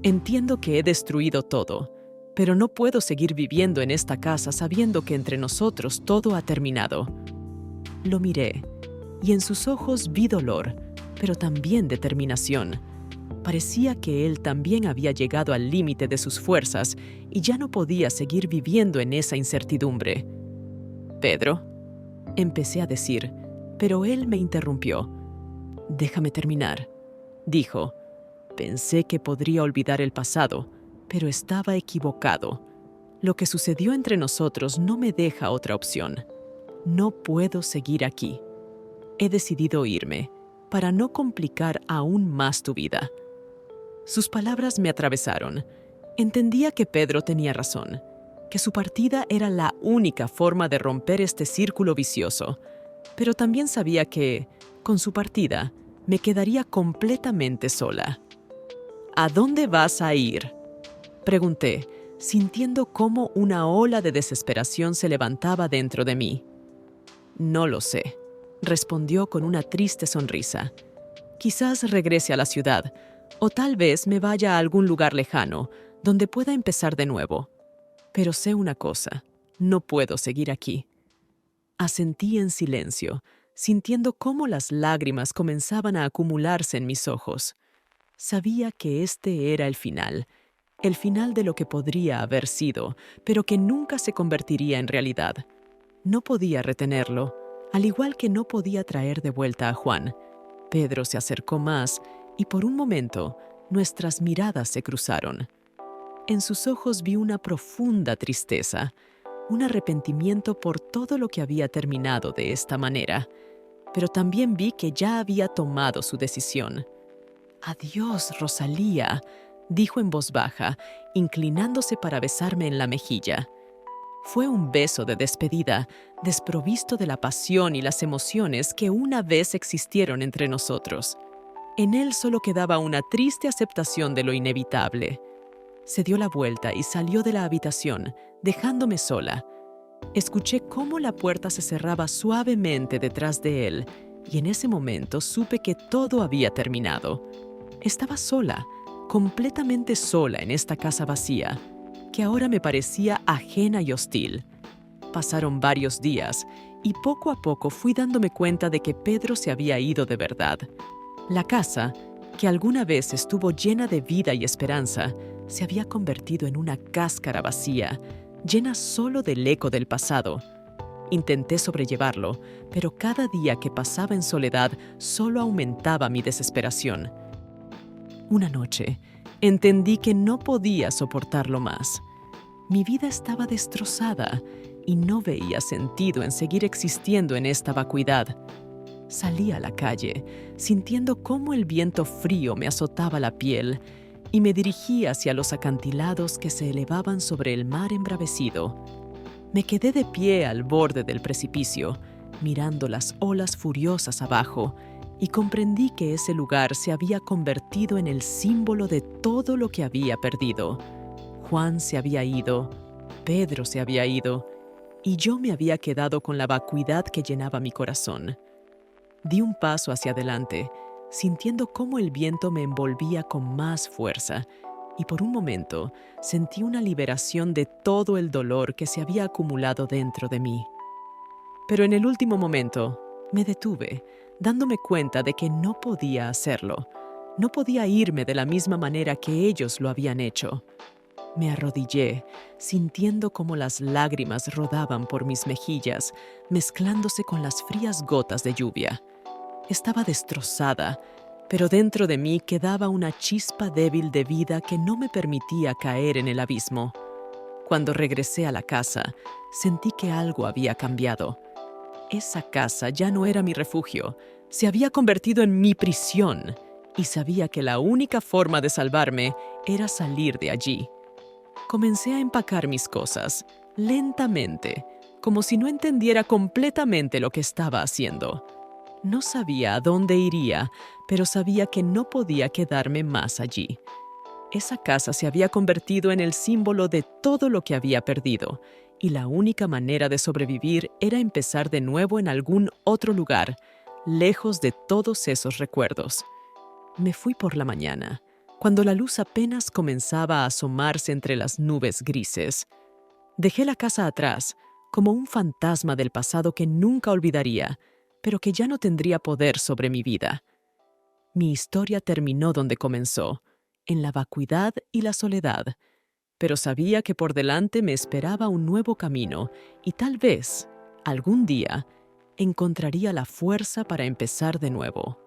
Entiendo que he destruido todo, pero no puedo seguir viviendo en esta casa sabiendo que entre nosotros todo ha terminado». Lo miré, y en sus ojos vi dolor, pero también determinación. Parecía que él también había llegado al límite de sus fuerzas y ya no podía seguir viviendo en esa incertidumbre. «Pedro», empecé a decir, pero él me interrumpió. «Déjame terminar», dijo. Pensé que podría olvidar el pasado, pero estaba equivocado. Lo que sucedió entre nosotros no me deja otra opción. No puedo seguir aquí. He decidido irme, para no complicar aún más tu vida. Sus palabras me atravesaron. Entendía que Pedro tenía razón, que su partida era la única forma de romper este círculo vicioso, pero también sabía que, con su partida, me quedaría completamente sola. «¿A dónde vas a ir?», pregunté, sintiendo cómo una ola de desesperación se levantaba dentro de mí. «No lo sé», respondió con una triste sonrisa. «Quizás regrese a la ciudad, o tal vez me vaya a algún lugar lejano, donde pueda empezar de nuevo. Pero sé una cosa, no puedo seguir aquí». Asentí en silencio, sintiendo cómo las lágrimas comenzaban a acumularse en mis ojos. Sabía que este era el final de lo que podría haber sido, pero que nunca se convertiría en realidad. No podía retenerlo, al igual que no podía traer de vuelta a Juan. Pedro se acercó más y por un momento nuestras miradas se cruzaron. En sus ojos vi una profunda tristeza, un arrepentimiento por todo lo que había terminado de esta manera. Pero también vi que ya había tomado su decisión. «Adiós, Rosalía», dijo en voz baja, inclinándose para besarme en la mejilla. Fue un beso de despedida, desprovisto de la pasión y las emociones que una vez existieron entre nosotros. En él solo quedaba una triste aceptación de lo inevitable. Se dio la vuelta y salió de la habitación, dejándome sola. Escuché cómo la puerta se cerraba suavemente detrás de él, y en ese momento supe que todo había terminado. Estaba sola, completamente sola en esta casa vacía, que ahora me parecía ajena y hostil. Pasaron varios días, y poco a poco fui dándome cuenta de que Pedro se había ido de verdad. La casa, que alguna vez estuvo llena de vida y esperanza, se había convertido en una cáscara vacía, llena solo del eco del pasado. Intenté sobrellevarlo, pero cada día que pasaba en soledad solo aumentaba mi desesperación. Una noche, entendí que no podía soportarlo más. Mi vida estaba destrozada y no veía sentido en seguir existiendo en esta vacuidad. Salí a la calle, sintiendo cómo el viento frío me azotaba la piel, y me dirigí hacia los acantilados que se elevaban sobre el mar embravecido. Me quedé de pie al borde del precipicio, mirando las olas furiosas abajo, y comprendí que ese lugar se había convertido en el símbolo de todo lo que había perdido. Juan se había ido, Pedro se había ido, y yo me había quedado con la vacuidad que llenaba mi corazón. Di un paso hacia adelante, sintiendo cómo el viento me envolvía con más fuerza, y por un momento sentí una liberación de todo el dolor que se había acumulado dentro de mí. Pero en el último momento me detuve, dándome cuenta de que no podía hacerlo. No podía irme de la misma manera que ellos lo habían hecho. Me arrodillé, sintiendo cómo las lágrimas rodaban por mis mejillas, mezclándose con las frías gotas de lluvia. Estaba destrozada, pero dentro de mí quedaba una chispa débil de vida que no me permitía caer en el abismo. Cuando regresé a la casa, sentí que algo había cambiado. Esa casa ya no era mi refugio, se había convertido en mi prisión, y sabía que la única forma de salvarme era salir de allí. Comencé a empacar mis cosas, lentamente, como si no entendiera completamente lo que estaba haciendo. No sabía a dónde iría, pero sabía que no podía quedarme más allí. Esa casa se había convertido en el símbolo de todo lo que había perdido, y la única manera de sobrevivir era empezar de nuevo en algún otro lugar, lejos de todos esos recuerdos. Me fui por la mañana, cuando la luz apenas comenzaba a asomarse entre las nubes grises. Dejé la casa atrás, como un fantasma del pasado que nunca olvidaría, pero que ya no tendría poder sobre mi vida. Mi historia terminó donde comenzó, en la vacuidad y la soledad, pero sabía que por delante me esperaba un nuevo camino y tal vez, algún día, encontraría la fuerza para empezar de nuevo.